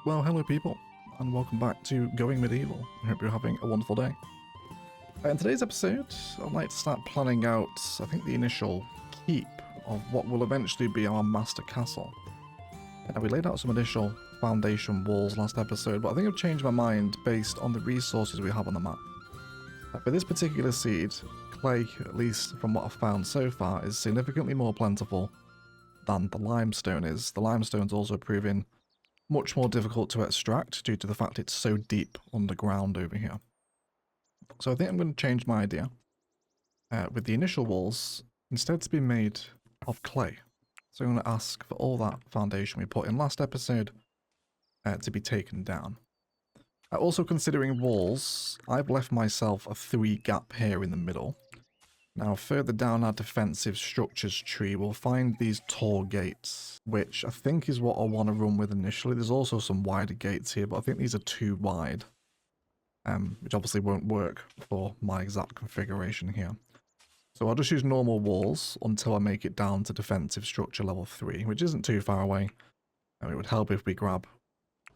Well, hello people, and welcome back to Going Medieval. I hope you're having a wonderful day. In today's episode, I'd like to start planning out, I think, the initial keep of what will eventually be our master castle. Now, we laid out some initial foundation walls last episode, but I think I've changed my mind based on the resources we have on the map. For this particular seed, clay, at least from what I've found so far, is significantly more plentiful than the limestone is. The limestone's also proving much more difficult to extract due to the fact it's so deep underground over here. So I think I'm going to change my idea with the initial walls instead to be made of clay. So I'm going to ask for all that foundation we put in last episode to be taken down. Also considering walls, I've left myself a 3 gap here in the middle. Now further down our defensive structures tree, we'll find these tall gates, which I think is what I want to run with initially. There's also some wider gates here, but I think these are too wide, which obviously won't work for my exact configuration here. So I'll just use normal walls until I make it down to defensive structure level 3, which isn't too far away. It would help if we grab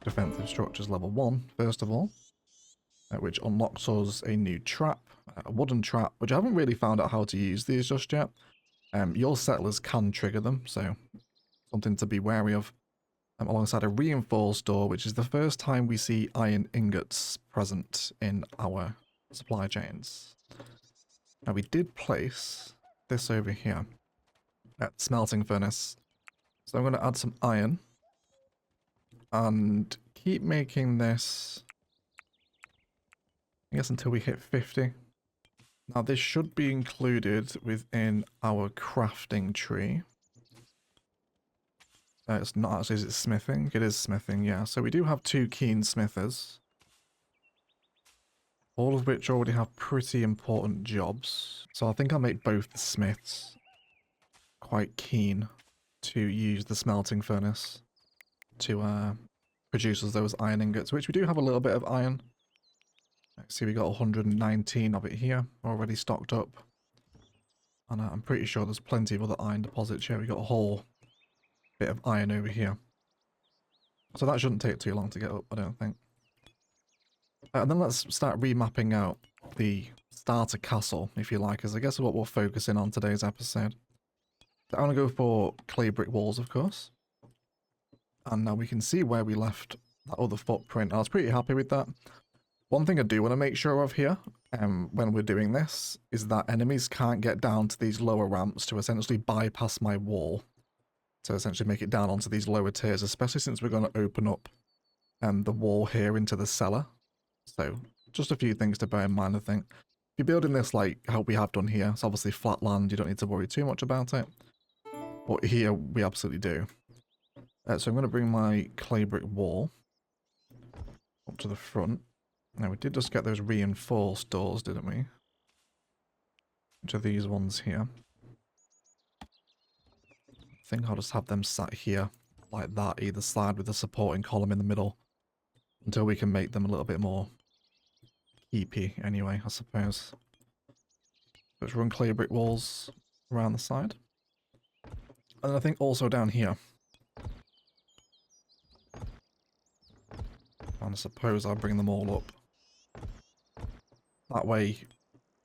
defensive structures level 1, first of all, which unlocks us a new trap, a wooden trap, which I haven't really found out how to use these just yet. Your settlers can trigger them, so something to be wary of. Alongside a reinforced door, which is the first time we see iron ingots present in our supply chains. Now we did place this over here at smelting furnace, so I'm going to add some iron and keep making this, I guess, until we hit 50. Now this should be included within our crafting tree. It's not actually, is it smithing? It is smithing, yeah. So we do have 2 keen smithers, all of which already have pretty important jobs. So I think I'll make both the smiths quite keen to use the smelting furnace to produce us those iron ingots, which we do have a little bit of iron. See, we got 119 of it here, already stocked up. And I'm pretty sure there's plenty of other iron deposits here. We got a whole bit of iron over here. So that shouldn't take too long to get up, I don't think. And then let's start remapping out the starter castle, if you like, as I guess what we'll focus in on today's episode. So I'm going to go for clay brick walls, of course. And now we can see where we left that other footprint. I was pretty happy with that. One thing I do want to make sure of here, when we're doing this, is that enemies can't get down to these lower ramps to essentially bypass my wall, to essentially make it down onto these lower tiers, especially since we're going to open up the wall here into the cellar. So just a few things to bear in mind, I think. If you're building this like how we have done here, it's obviously flat land, you don't need to worry too much about it. But here we absolutely do. So I'm going to bring my clay brick wall up to the front. Now, we did just get those reinforced doors, didn't we? Which are these ones here. I think I'll just have them sat here like that, either side with a supporting column in the middle, until we can make them a little bit more keepy anyway, I suppose. Let's run clay brick walls around the side. And then I think also down here. And I suppose I'll bring them all up. That way,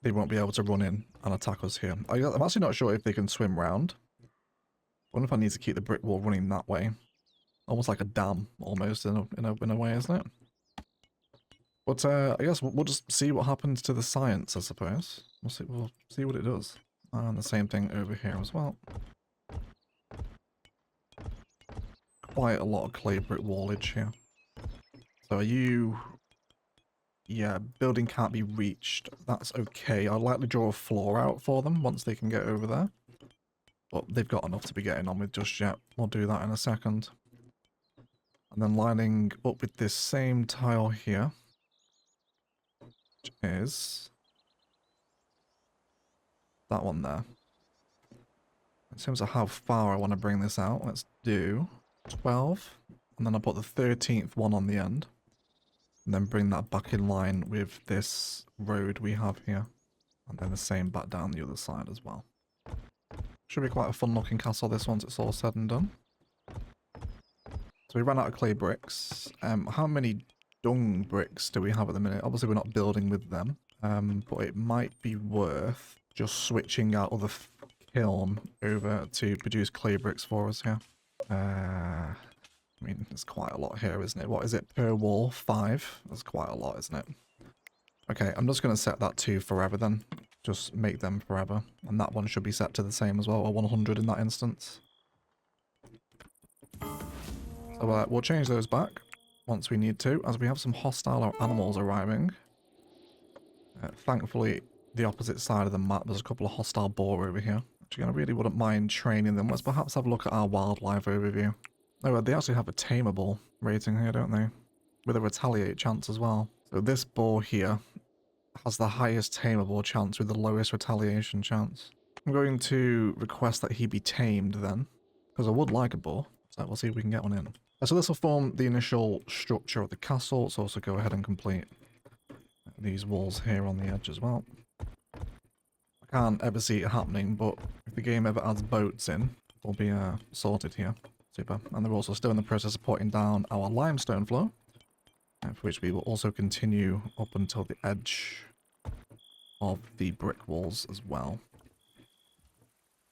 they won't be able to run in and attack us here. I'm actually not sure if they can swim round. I wonder if I need to keep the brick wall running that way. Almost like a dam, almost, in a way, isn't it? But I guess we'll just see what happens to the science, I suppose. We'll see what it does. And the same thing over here as well. Quite a lot of clay brick wallage here. So are you... Yeah, building can't be reached. That's okay. I'd like to draw a floor out for them once they can get over there. But they've got enough to be getting on with just yet. We'll do that in a second. And then lining up with this same tile here, which is that one there. In terms of how far I want to bring this out, let's do 12. And then I'll put the 13th one on the end. And then bring that back in line with this road we have here. And then the same back down the other side as well. Should be quite a fun looking castle this once it's all said and done. So we ran out of clay bricks. How many dung bricks do we have at the minute? Obviously we're not building with them, but it might be worth just switching our other kiln over to produce clay bricks for us here. I mean, there's quite a lot here, isn't it? What is it per wall? 5? That's quite a lot, isn't it? Okay, I'm just going to set that to forever then. Just make them forever. And that one should be set to the same as well, or 100 in that instance. So we'll change those back once we need to, as we have some hostile animals arriving. Thankfully, the opposite side of the map, there's a couple of hostile boar over here. Actually, I really wouldn't mind training them. Let's perhaps have a look at our wildlife overview. Oh, they actually have a tameable rating here, don't they? With a retaliate chance as well. So this boar here has the highest tameable chance with the lowest retaliation chance. I'm going to request that he be tamed then, because I would like a boar. So we'll see if we can get one in. So this will form the initial structure of the castle. Let's also go ahead and complete these walls here on the edge as well. I can't ever see it happening, but if the game ever adds boats in, we'll be sorted here. Super. And they're also still in the process of putting down our limestone floor, for which we will also continue up until the edge of the brick walls as well.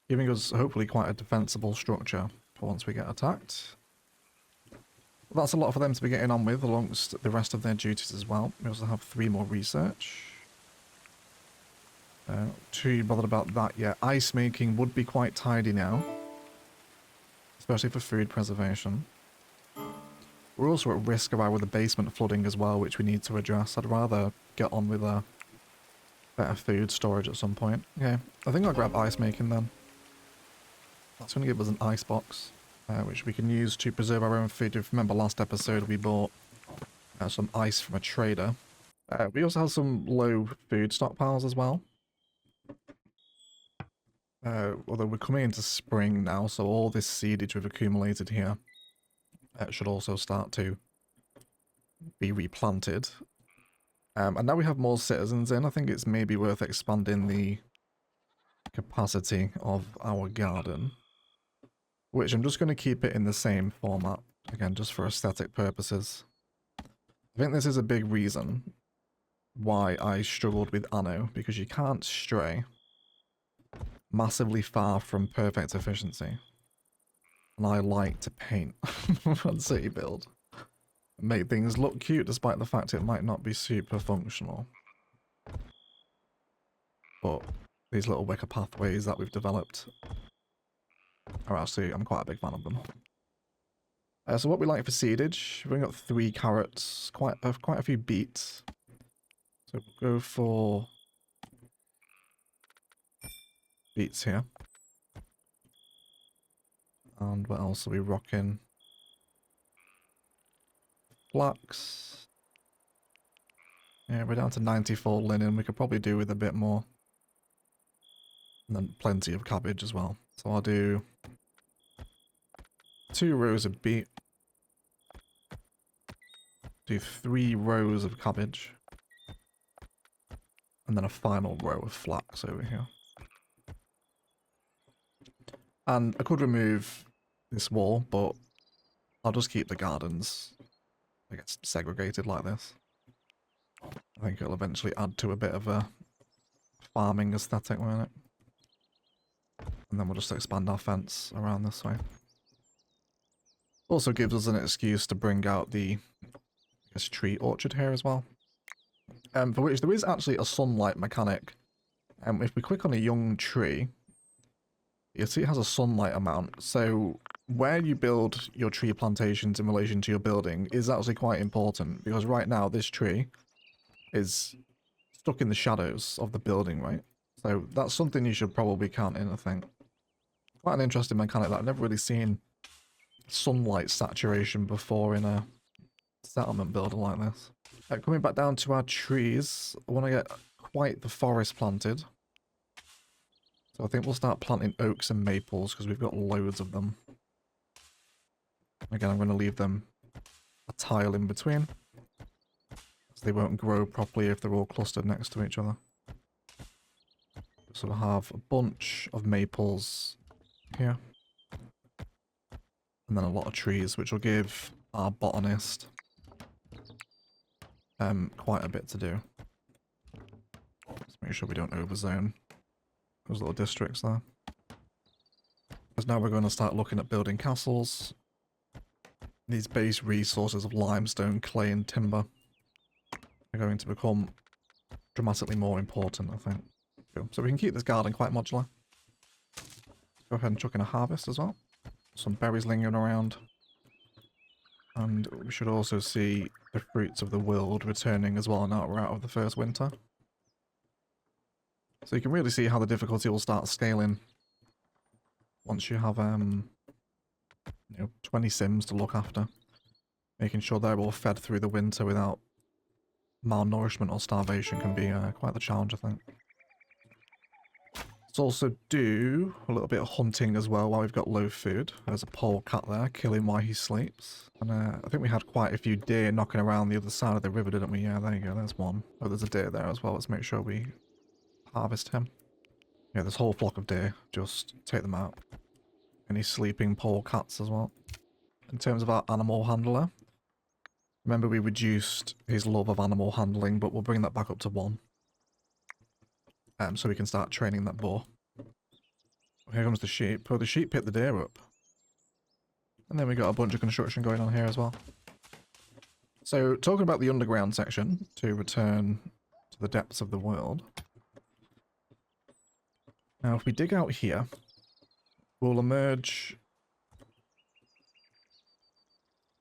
Giving us hopefully quite a defensible structure for once we get attacked. That's a lot for them to be getting on with amongst the rest of their duties as well. We also have 3 more research. Too bothered about that yet. Ice making would be quite tidy now, especially for food preservation. We're also at risk of the basement flooding as well, which we need to address. I'd rather get on with a better food storage at some point. Okay, I think I'll grab ice making then. That's going to give us an ice box, which we can use to preserve our own food. If you remember last episode, we bought some ice from a trader. We also have some low food stockpiles as well. Although we're coming into spring now, so all this seedage we've accumulated here should also start to be replanted. And now we have more citizens in. I think it's maybe worth expanding the capacity of our garden, which I'm just going to keep it in the same format, again, just for aesthetic purposes. I think this is a big reason why I struggled with Anno, because you can't stray massively far from perfect efficiency. And I like to paint on city build. Make things look cute despite the fact it might not be super functional. But these little wicker pathways that we've developed are actually, I'm quite a big fan of them. So what we like for seedage, we've only got 3 carrots, quite a few beets. So we'll go for beets here. And what else are we rocking? Flax. Yeah, we're down to 94 linen. We could probably do with a bit more. And then plenty of cabbage as well. So I'll do 2 rows of beet. Do 3 rows of cabbage. And then a final row of flax over here. And I could remove this wall, but I'll just keep the gardens, I guess, segregated like this. I think it'll eventually add to a bit of a farming aesthetic, won't it? And then we'll just expand our fence around this way. Also gives us an excuse to bring out the, I guess, tree orchard here as well. For which there is actually a sunlight mechanic. If we click on a young tree, you'll see it has a sunlight amount. So where you build your tree plantations in relation to your building is actually quite important, because right now this tree is stuck in the shadows of the building, right? So that's something you should probably count in, I think. Quite an interesting mechanic that I've never really seen sunlight saturation before in a settlement builder like this. Coming back down to our trees, I want to get quite the forest planted. So I think we'll start planting oaks and maples because we've got loads of them. Again, I'm going to leave them a tile in between, so they won't grow properly if they're all clustered next to each other. So we'll have a bunch of maples here. And then a lot of trees, which will give our botanist quite a bit to do. Let's make sure we don't overzone those little districts there. Because now we're going to start looking at building castles. These base resources of limestone, clay and timber are going to become dramatically more important, I think. Cool. So we can keep this garden quite modular. Go ahead and chuck in a harvest as well. Some berries lingering around. And we should also see the fruits of the world returning as well now we're out of the first winter. So you can really see how the difficulty will start scaling once you have 20 sims to look after. Making sure they're all fed through the winter without malnourishment or starvation can be quite the challenge, I think. Let's also do a little bit of hunting as well while we've got low food. There's a polecat there, killing while he sleeps. And I think we had quite a few deer knocking around the other side of the river, didn't we? Yeah, there you go, there's one. Oh, there's a deer there as well. Let's make sure we harvest him. Yeah, this whole flock of deer. Just take them out. Any sleeping polecats as well. In terms of our animal handler, remember we reduced his love of animal handling, but we'll bring that back up to 1. So we can start training that boar. Here comes the sheep. Oh, the sheep picked the deer up. And then we got a bunch of construction going on here as well. So, talking about the underground section, to return to the depths of the world. Now, if we dig out here, we'll emerge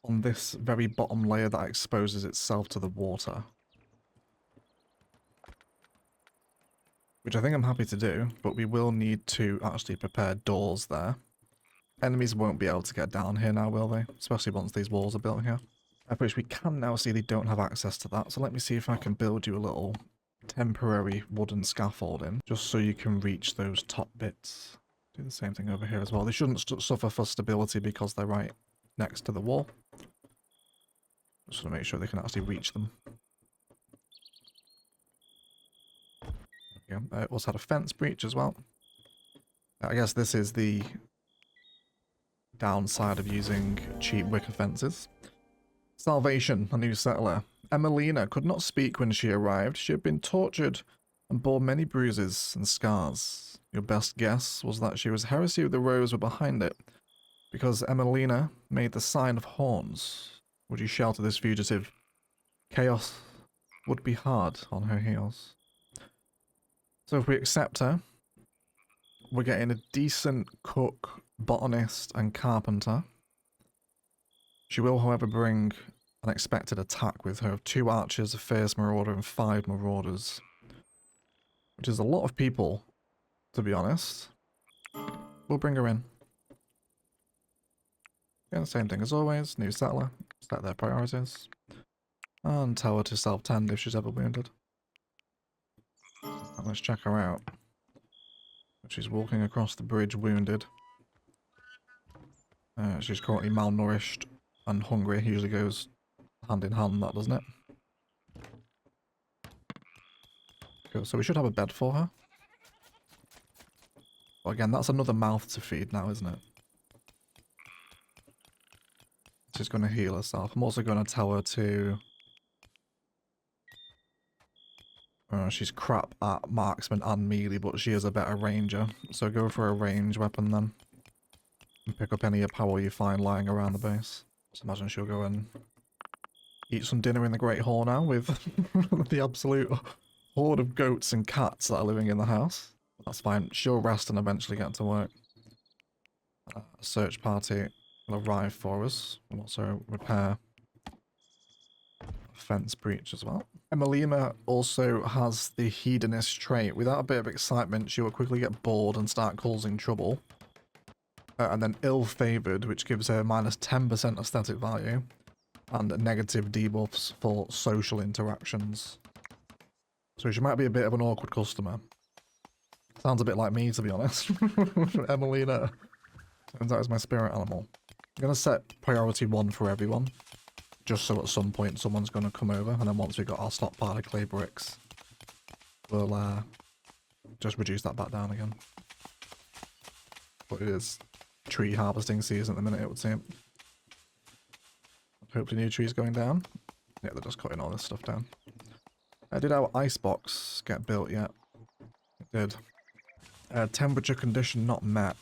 on this very bottom layer that exposes itself to the water. Which I think I'm happy to do, but we will need to actually prepare doors there. Enemies won't be able to get down here now, will they? Especially once these walls are built here. Of which we can now see they don't have access to that, so let me see if I can build you a little temporary wooden scaffolding, just so you can reach those top bits. Do the same thing over here as well. They shouldn't suffer for stability because they're right next to the wall. Just want to make sure they can actually reach them. Yeah, also had a fence breach as well. I guess this is the downside of using cheap wicker fences. Salvation, a new settler. Emelina could not speak when she arrived. She had been tortured and bore many bruises and scars. Your best guess was that she was heresy of the rose were behind it, because Emelina made the sign of horns. Would you shelter this fugitive? Chaos would be hard on her heels. So if we accept her, we're getting a decent cook, botanist, and carpenter. She will, however, bring an expected attack with her of 2 archers, a first marauder, and 5 marauders. Which is a lot of people, to be honest. We'll bring her in. Yeah, same thing as always. New settler. Set their priorities. And tell her to self-tend if she's ever wounded. And let's check her out. She's walking across the bridge wounded. She's currently malnourished and hungry. Usually goes hand in hand, that, doesn't it? Cool. So we should have a bed for her. But again, that's another mouth to feed now, isn't it? She's going to heal herself. I'm also going to tell her to... she's crap at marksman and melee, but she is a better ranger. So go for a range weapon then. And pick up any power you find lying around the base. Just imagine she'll go and eat some dinner in the Great Hall now with the absolute horde of goats and cats that are living in the house. That's fine. She'll rest and eventually get to work. A search party will arrive for us. We'll also repair a fence breach as well. Emelina also has the hedonist trait. Without a bit of excitement, she will quickly get bored and start causing trouble. And then ill-favoured, which gives her minus 10% aesthetic value. And negative debuffs for social interactions. So she might be a bit of an awkward customer. Sounds a bit like me, to be honest. Emelina. Turns out it's my spirit animal. I'm going to set priority 1 for everyone. Just so at some point someone's going to come over. And then once we've got our stockpile of clay bricks, we'll just reduce that back down again. But it is tree harvesting season at the minute, it would seem. Hopefully new trees going down. Yeah, they're just cutting all this stuff down. Did our icebox get built yet? It did. Temperature condition not met.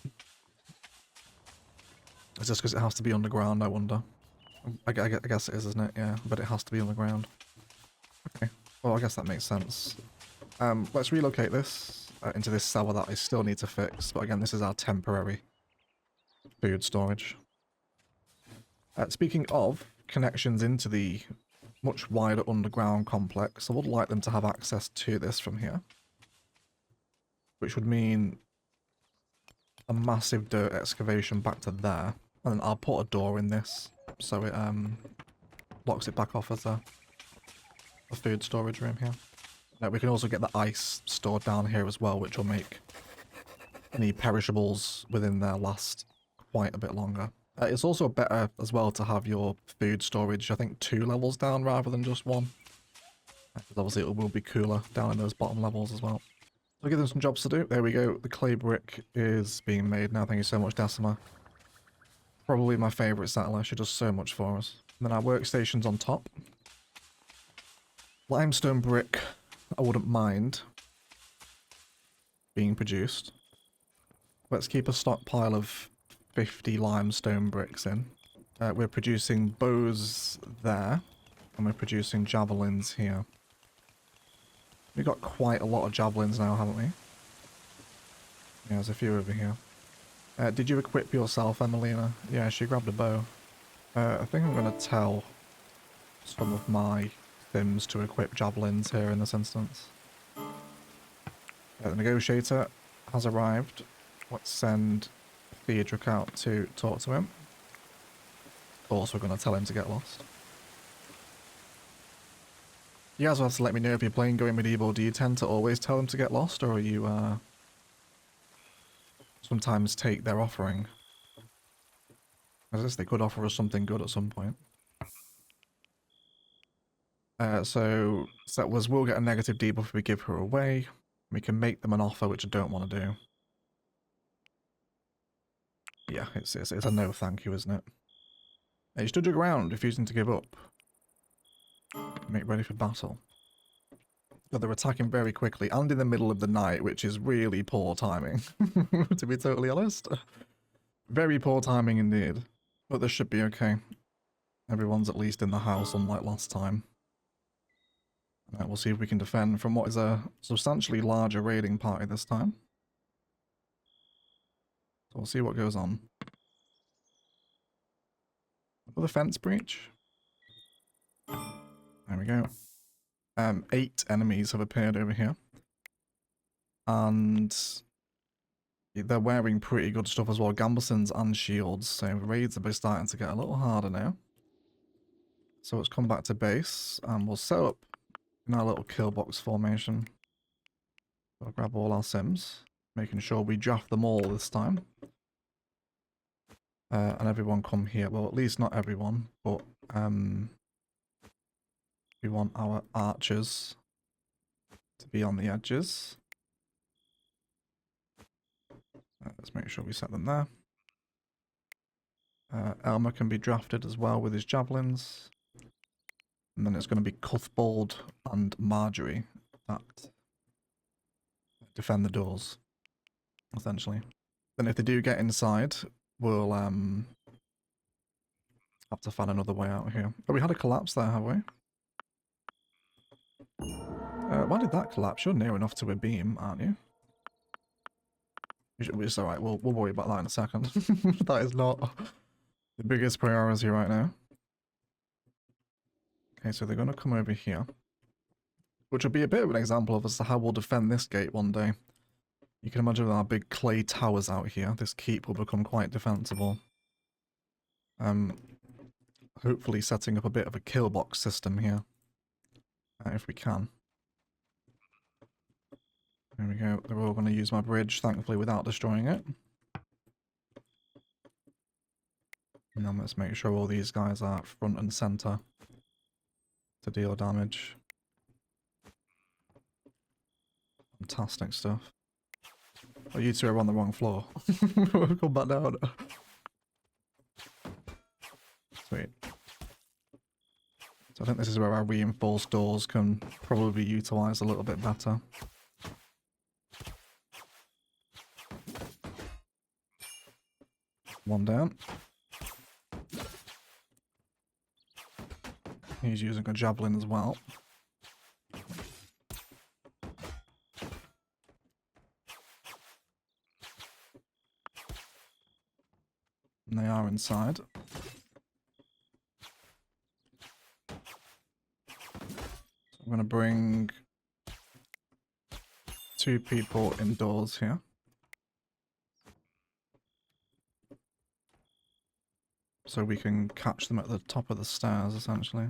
It's just because it has to be underground, I wonder. I guess it is, isn't it? Yeah, but it has to be underground. Okay, well I guess that makes sense. Let's relocate this into this cellar that I still need to fix, but again, this is our temporary food storage. Speaking of connections into the much wider underground complex, I would like them to have access to this from here. Which would mean a massive dirt excavation back to there. And then I'll put a door in this, so it locks it back off as a food storage room here. We can also get the ice stored down here as well, which will make any perishables within there last quite a bit longer. It's also better as well to have your food storage, I think, 2 levels down rather than just 1. Because obviously it will be cooler down in those bottom levels as well. So I'll give them some jobs to do. There we go. The clay brick is being made now. Thank you so much, Decima. Probably my favourite settler. She does so much for us. And then our workstation's on top. Limestone brick, I wouldn't mind being produced. Let's keep a stockpile of 50 limestone bricks in. We're producing bows there, and we're producing javelins here. We've got quite a lot of javelins now, haven't we? Yeah, there's a few over here. Did you equip yourself, Emelina? Yeah, she grabbed a bow. I think I'm going to tell some of my Sims to equip javelins here in this instance. The negotiator has arrived. Let's send Theodric out to talk to him. Of course, we're going to tell him to get lost. You guys will have to let me know if you're playing Going Medieval. Do you tend to always tell them to get lost, or are you sometimes take their offering? I guess they could offer us something good at some point. So settlers will get a negative debuff if we give her away. We can make them an offer, which I don't want to do. Yeah, it's a no thank you, isn't it? You stood your ground, refusing to give up. Make ready for battle. But they're attacking very quickly and in the middle of the night, which is really poor timing, to be totally honest. Very poor timing indeed. But this should be okay. Everyone's at least in the house, unlike last time. We'll see if we can defend from what is a substantially larger raiding party this time. So we'll see what goes on. Another fence breach. There we go. 8 enemies have appeared over here. And they're wearing pretty good stuff as well. Gambesons and shields. So raids are starting to get a little harder now. So let's come back to base. And we'll set up in our little kill box formation. We'll grab all our sims. Making sure we draft them all this time. And everyone come here. Well, at least not everyone. But we want our archers to be on the edges. Let's make sure we set them there. Elmer can be drafted as well with his javelins. And then it's going to be Cuthbald and Marjorie that defend the doors, essentially. Then if they do get inside, we'll have to find another way out here. Oh, we had a collapse there, have we? Why did that collapse? You're near enough to a beam, aren't you? It's alright, we'll worry about that in a second. That is not the biggest priority right now. Okay, so they're going to come over here. Which will be a bit of an example of as to how we'll defend this gate one day. You can imagine with our big clay towers out here, this keep will become quite defensible. Hopefully setting up a bit of a kill box system here. If we can. There we go. They're all going to use my bridge, thankfully, without destroying it. And then let's make sure all these guys are front and center to deal damage. Fantastic stuff. Oh, you two are on the wrong floor. We've come back down. Sweet. So I think this is where our reinforced doors can probably be utilised a little bit better. One down. He's using a javelin as well. And they are inside. I'm going to bring 2 people indoors here. So we can catch them at the top of the stairs, essentially.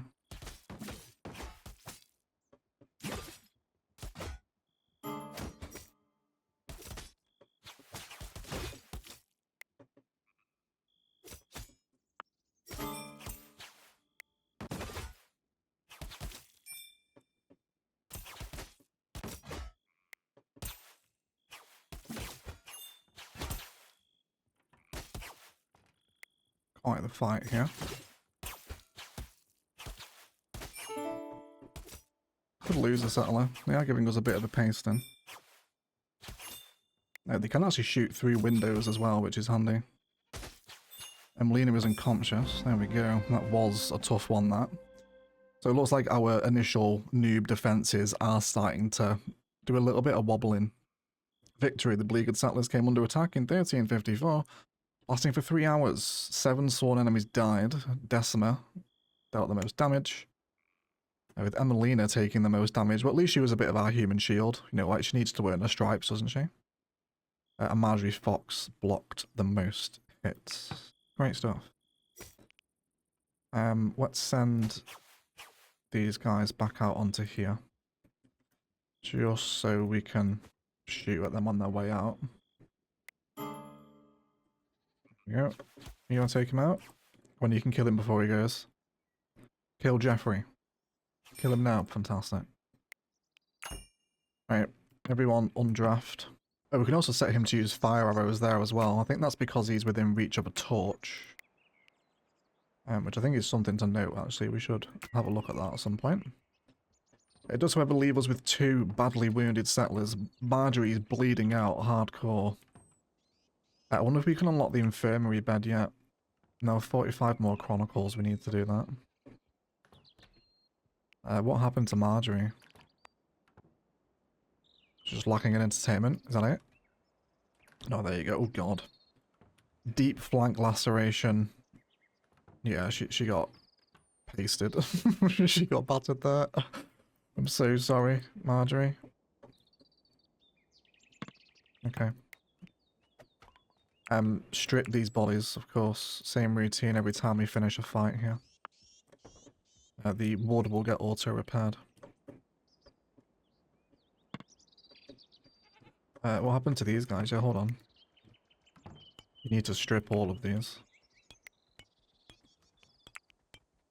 Quite the fight here. Could lose a settler. They are giving us a bit of a pasting. They can actually shoot through windows as well, which is handy. Emlina is unconscious. There we go. That was a tough one, that. So it looks like our initial noob defences are starting to do a little bit of wobbling. Victory. The beleaguered settlers came under attack in 1354. Lasting for 3 hours, 7 sworn enemies died. Decima dealt the most damage. With Emelina taking the most damage, but at least she was a bit of our human shield. You know, like she needs to earn her stripes, doesn't she? And Marjorie Fox blocked the most hits. Great stuff. Let's send these guys back out onto here. Just so we can shoot at them on their way out. Yeah, you want to take him out? When you can kill him before he goes. Kill Jeffrey. Kill him now. Fantastic. Right, everyone undraft. Oh, we can also set him to use fire arrows there as well. I think that's because he's within reach of a torch. Which I think is something to note, actually. We should have a look at that at some point. It does, however, leave us with 2 badly wounded settlers. Marjorie's bleeding out hardcore. I wonder if we can unlock the infirmary bed yet. No, 45 more chronicles, we need to do that. What happened to Marjorie? She's just lacking in entertainment, is that it? No, there you go. Oh god. Deep flank laceration. Yeah, she got pasted. She got battered there. I'm so sorry, Marjorie. Okay. Strip these bodies, of course. Same routine every time we finish a fight here. The ward will get auto-repaired. What happened to these guys? Yeah, hold on. You need to strip all of these.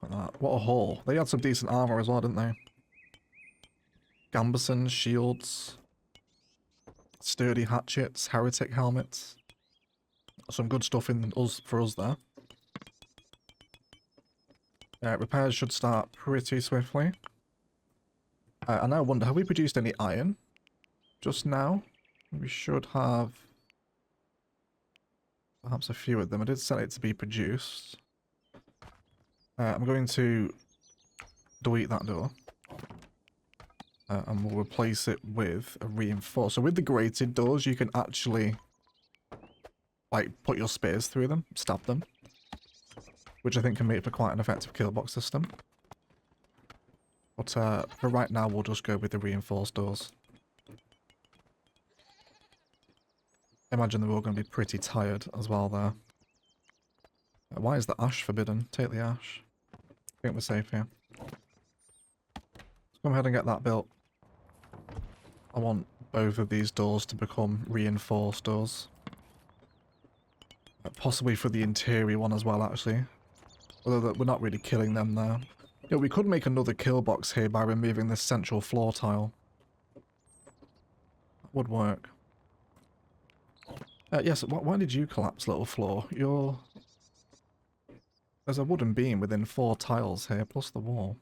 Like that. What a haul. They had some decent armor as well, didn't they? Gambesons, shields, sturdy hatchets, heretic helmets. Some good stuff for us there. Repairs should start pretty swiftly. I now wonder, have we produced any iron? Just now? We should have perhaps a few of them. I did set it to be produced. I'm going to delete that door. And we'll replace it with a reinforced. So with the grated doors, you can actually like put your spears through them, stab them. Which I think can make for quite an effective kill box system. But for right now, we'll just go with the reinforced doors. I imagine they're all going to be pretty tired as well there. Why is the ash forbidden? Take the ash. I think we're safe here. Let's go ahead and get that built. I want both of these doors to become reinforced doors. Possibly for the interior one as well, actually. Although we're not really killing them there. Yeah, we could make another kill box here by removing this central floor tile. That would work. Yes, why did you collapse, little floor? There's a wooden beam within 4 tiles here, plus the wall.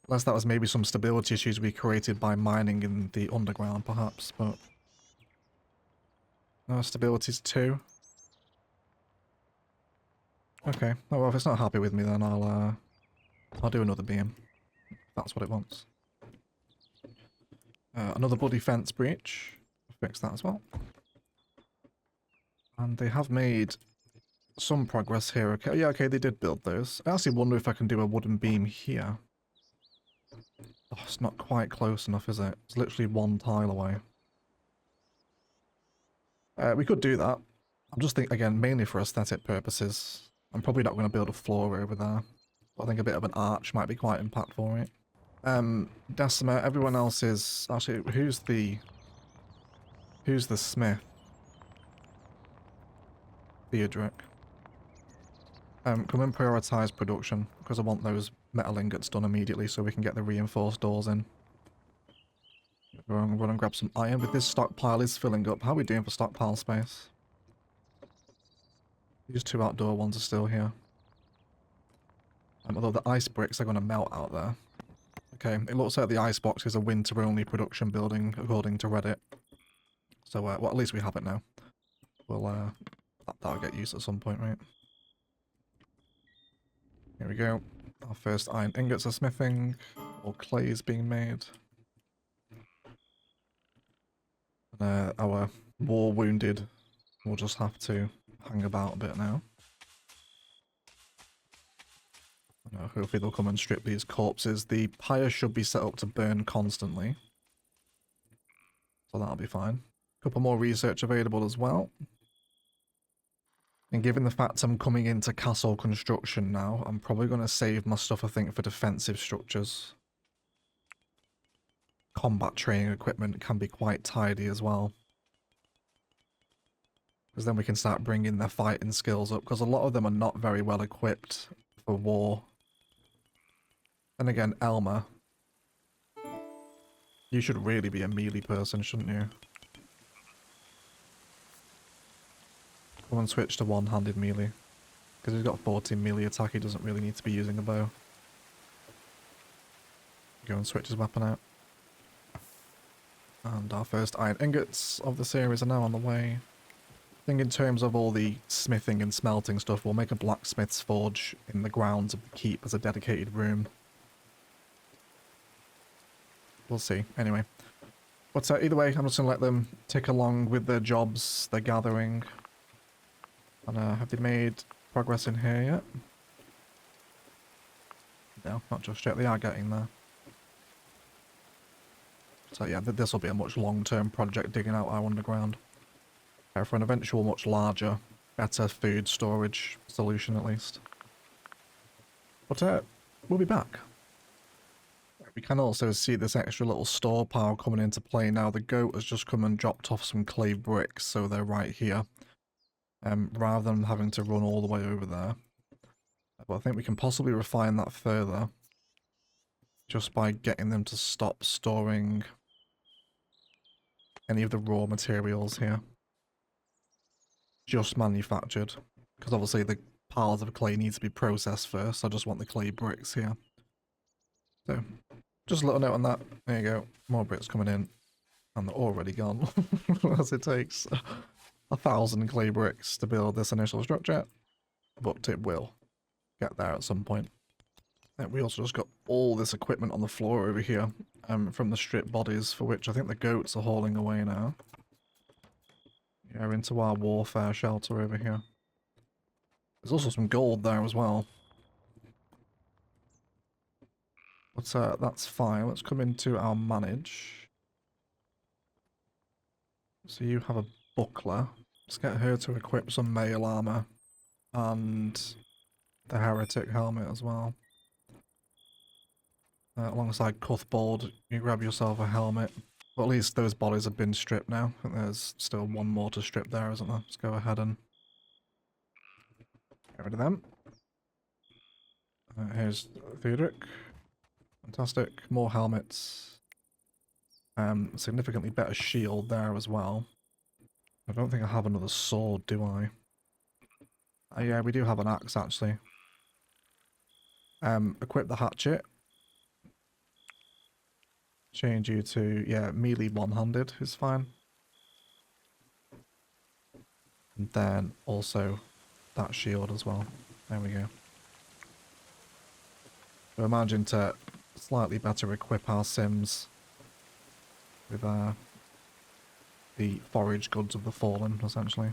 Unless that was maybe some stability issues we created by mining in the underground, perhaps, but... No, stability's 2. Okay, oh, well, if it's not happy with me, then I'll do another beam. That's what it wants. Another bloody fence breach. Fix that as well. And they have made some progress here. Okay, yeah, okay, they did build those. I actually wonder if I can do a wooden beam here. Oh, it's not quite close enough, is it? It's literally 1 tile away. We could do that. I'm just thinking, again, mainly for aesthetic purposes. I'm probably not going to build a floor over there. But I think a bit of an arch might be quite impactful, right? Decima, everyone else is... Actually, who's the smith? Theodric. Come and prioritise production, because I want those metal ingots done immediately so we can get the reinforced doors in. Run and grab some iron, but this stockpile is filling up. How are we doing for stockpile space? These 2 outdoor ones are still here. Although the ice bricks are going to melt out there. Okay, it looks like the icebox is a winter-only production building, according to Reddit. So, well, at least we have it now. We'll, that'll get used at some point, right? Here we go. Our first iron ingots are smithing, or clay is being made. And, our war wounded will just have to hang about a bit now. Hopefully they'll come and strip these corpses. The pyre should be set up to burn constantly. So that'll be fine. A couple more research available as well. And given the fact I'm coming into castle construction now, I'm probably going to save my stuff, I think, for defensive structures. Combat training equipment can be quite tidy as well. Because then we can start bringing their fighting skills up, because a lot of them are not very well equipped for war. And again, Elmer. You should really be a melee person, shouldn't you? Come and switch to one-handed melee. Because he's got 14 melee attack, he doesn't really need to be using a bow. Go and switch his weapon out. And our first iron ingots of the series are now on the way. I think in terms of all the smithing and smelting stuff, we'll make a blacksmith's forge in the grounds of the keep as a dedicated room. We'll see. Anyway. But either way, I'm just going to let them tick along with their jobs they're gathering. And have they made progress in here yet? No, not just yet. They are getting there. So yeah, this will be a much long-term project, digging out our underground. For an eventual much larger, better food storage solution at least. But we'll be back. We can also see this extra little store pile coming into play now. The goat has just come and dropped off some clay bricks, so they're right here. Rather than having to run all the way over there. But I think we can possibly refine that further. Just by getting them to stop storing any of the raw materials here. Just manufactured. Because obviously the piles of clay need to be processed first. I just want the clay bricks here. So, just a little note on that. There you go. More bricks coming in. And they're already gone. As it takes 1,000 clay bricks to build this initial structure. But it will get there at some point. And we also just got all this equipment on the floor over here. From the stripped bodies, for which I think the goats are hauling away now. Yeah, into our warfare shelter over here. There's also some gold there as well. But that's fine. Let's come into our manage. So you have a buckler. Let's get her to equip some mail armor. And the heretic helmet as well. Alongside Cuthbold, you grab yourself a helmet. Well, at least those bodies have been stripped now. I think there's still one more to strip there, isn't there? Let's go ahead and get rid of them. Here's Theodric. Fantastic. More helmets. Significantly better shield there as well. I don't think I have another sword, do I? Yeah, we do have an axe, actually. Equip the hatchet. Change you to, yeah, melee one-handed is fine. And then also that shield as well. There we go. So imagine to slightly better equip our sims with the forage goods of the fallen, essentially.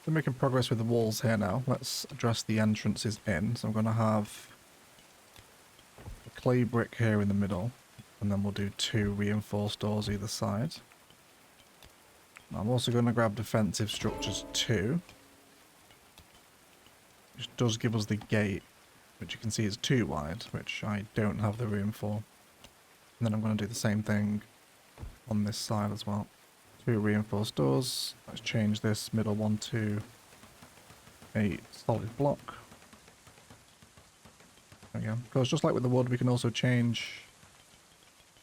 We're making progress with the walls here now. Let's address the entrances in. So I'm going to have a clay brick here in the middle, and then we'll do 2 reinforced doors either side. I'm also going to grab defensive structures too, which does give us the gate, which you can see is too wide, which I don't have the room for. And then I'm going to do the same thing on this side as well. 2 reinforced doors. Let's change this middle one to a solid block. There we go. Because just like with the wood, we can also change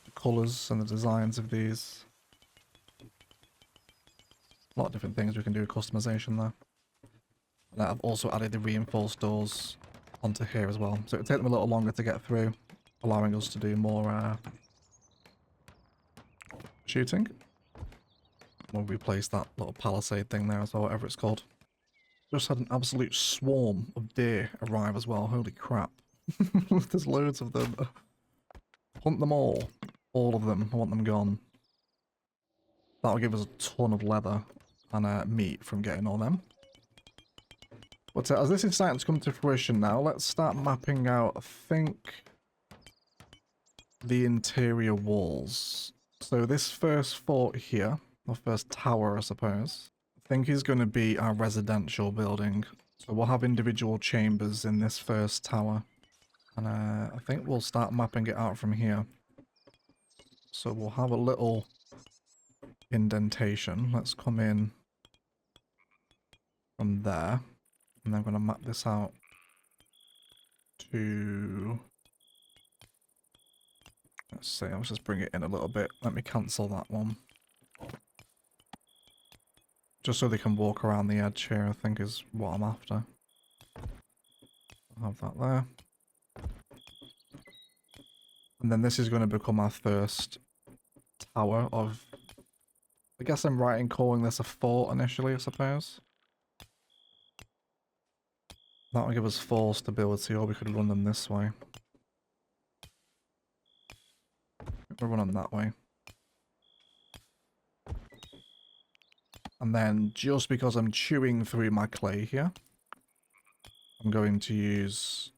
the colours and the designs of these. A lot of different things we can do with customization there. And I've also added the reinforced doors onto here as well. So it'll take them a little longer to get through, allowing us to do more shooting. We'll replace that little palisade thing there as well, whatever it's called. Just had an absolute swarm of deer arrive as well. Holy crap. There's loads of them. Hunt them all. All of them. I want them gone. That'll give us a ton of leather and meat from getting all them. But as this is starting to come to fruition now, let's start mapping out, I think, the interior walls. So this first fort here, or first tower, I suppose, I think is going to be our residential building. So we'll have individual chambers in this first tower. And I think we'll start mapping it out from here. So we'll have a little indentation. Let's come in from there. And I'm going to map this out to... Let's see, let's just bring it in a little bit. Let me cancel that one. Just so they can walk around the edge here, I think is what I'm after. I'll have that there. And then this is going to become our first tower of... I guess I'm right in calling this a fort initially, I suppose. That will give us 4 stability, or we could run them this way. We'll run them that way. And then, just because I'm chewing through my clay here, I'm going to use,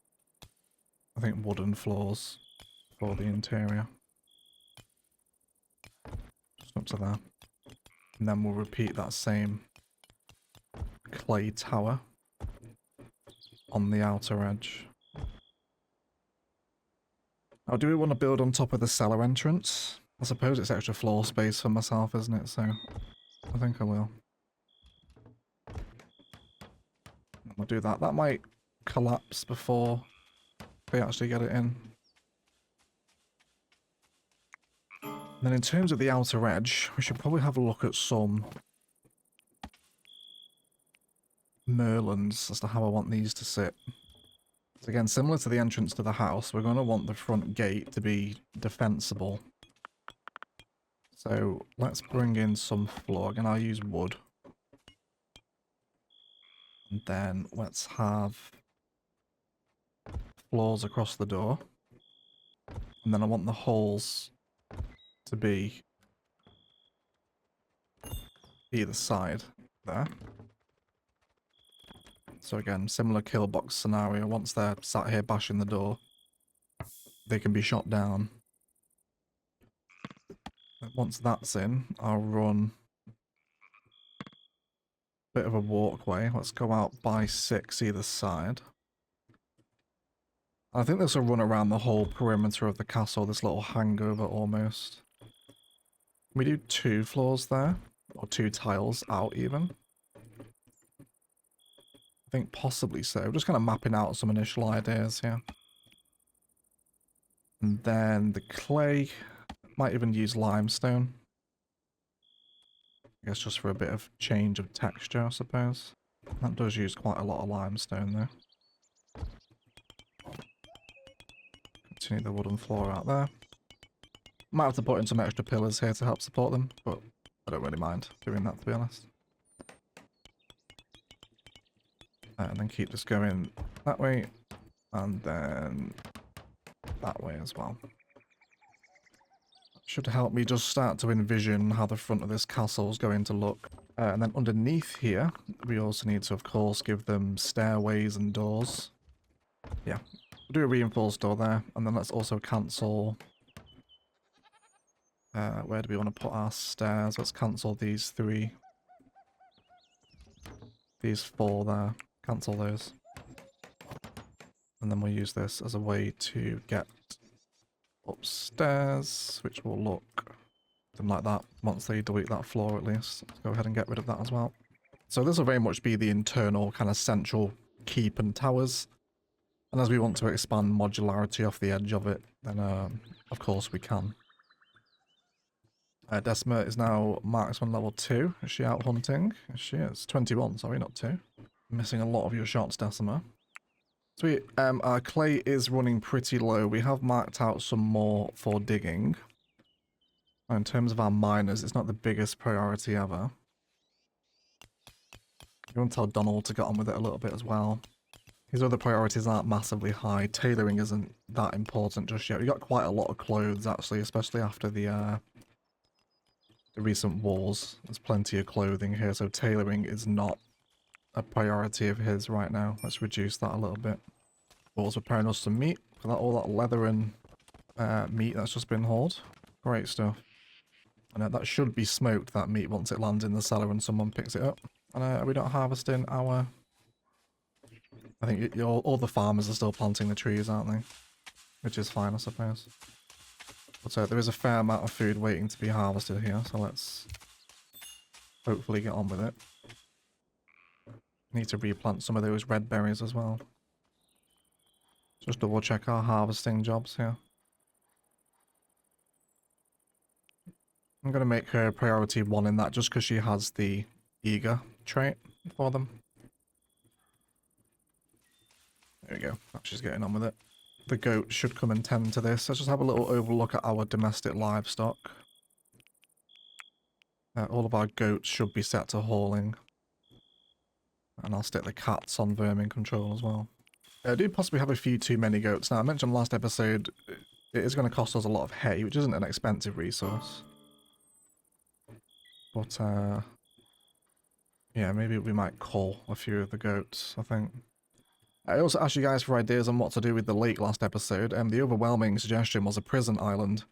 I think, wooden floors for the interior. Just up to there. And then we'll repeat that same clay tower on the outer edge. Now, do we want to build on top of the cellar entrance? I suppose it's extra floor space for myself, isn't it? So, I think I will. We'll do that. That might collapse before they actually get it in. And then in terms of the outer edge, we should probably have a look at some merlons as to how I want these to sit. So again, similar to the entrance to the house, we're going to want the front gate to be defensible. So let's bring in some floor. Again, I'll use wood. And then let's have floors across the door. And then I want the holes to be either side there. So again, similar kill box scenario. Once they're sat here bashing the door, they can be shot down. Once that's in, I'll run a bit of a walkway. Let's go out by 6 either side. I think this will run around the whole perimeter of the castle, this little hangover almost. We do 2 floors there, or 2 tiles out even. I think possibly so. Just kind of mapping out some initial ideas here. And then the clay, might even use limestone. I guess just for a bit of change of texture, I suppose. That does use quite a lot of limestone though. Continue the wooden floor out there. Might have to put in some extra pillars here to help support them, but I don't really mind doing that, to be honest. And then keep this going that way, and then that way as well. Should help me just start to envision how the front of this castle is going to look. And then underneath here, we also need to, of course, give them stairways and doors. Yeah, we'll do a reinforced door there, and then let's also cancel... where do we want to put our stairs? Let's cancel these 3. These 4 there. Cancel those. And then we'll use this as a way to get upstairs, which will look something like that once they delete that floor at least. Let's go ahead and get rid of that as well. So this will very much be the internal kind of central keep and towers. And as we want to expand modularity off the edge of it, then of course we can. Decima is now marksman level 2. Is she out hunting? She is. 21, sorry, not 2. Missing a lot of your shots, Decima. Sweet. Our clay is running pretty low. We have marked out some more for digging. In terms of our miners, it's not the biggest priority ever. You want to tell Donald to get on with it a little bit as well. His other priorities aren't massively high. Tailoring isn't that important just yet. We got quite a lot of clothes actually, especially after the recent wars. There's plenty of clothing here, so tailoring is not a priority of his right now. Let's reduce that a little bit. Wars preparing us some meat. For that, all that leather and meat that's just been hauled. Great stuff. And that should be smoked, that meat, once it lands in the cellar and someone picks it up. And are we not harvesting our... I think all the farmers are still planting the trees, aren't they? Which is fine, I suppose. But there is a fair amount of food waiting to be harvested here, so let's hopefully get on with it. Need to replant some of those red berries as well. Just double check our harvesting jobs here. I'm going to make her priority 1 in that just because she has the eager trait for them. There we go. She's getting on with it. The goat should come and tend to this. Let's just have a little overlook at our domestic livestock. All of our goats should be set to hauling. And I'll stick the cats on vermin control as well. I do possibly have a few too many goats. Now, I mentioned last episode, it is going to cost us a lot of hay, which isn't an expensive resource. But, yeah, maybe we might cull a few of the goats, I think. I also asked you guys for ideas on what to do with the lake last episode, and the overwhelming suggestion was a prison island.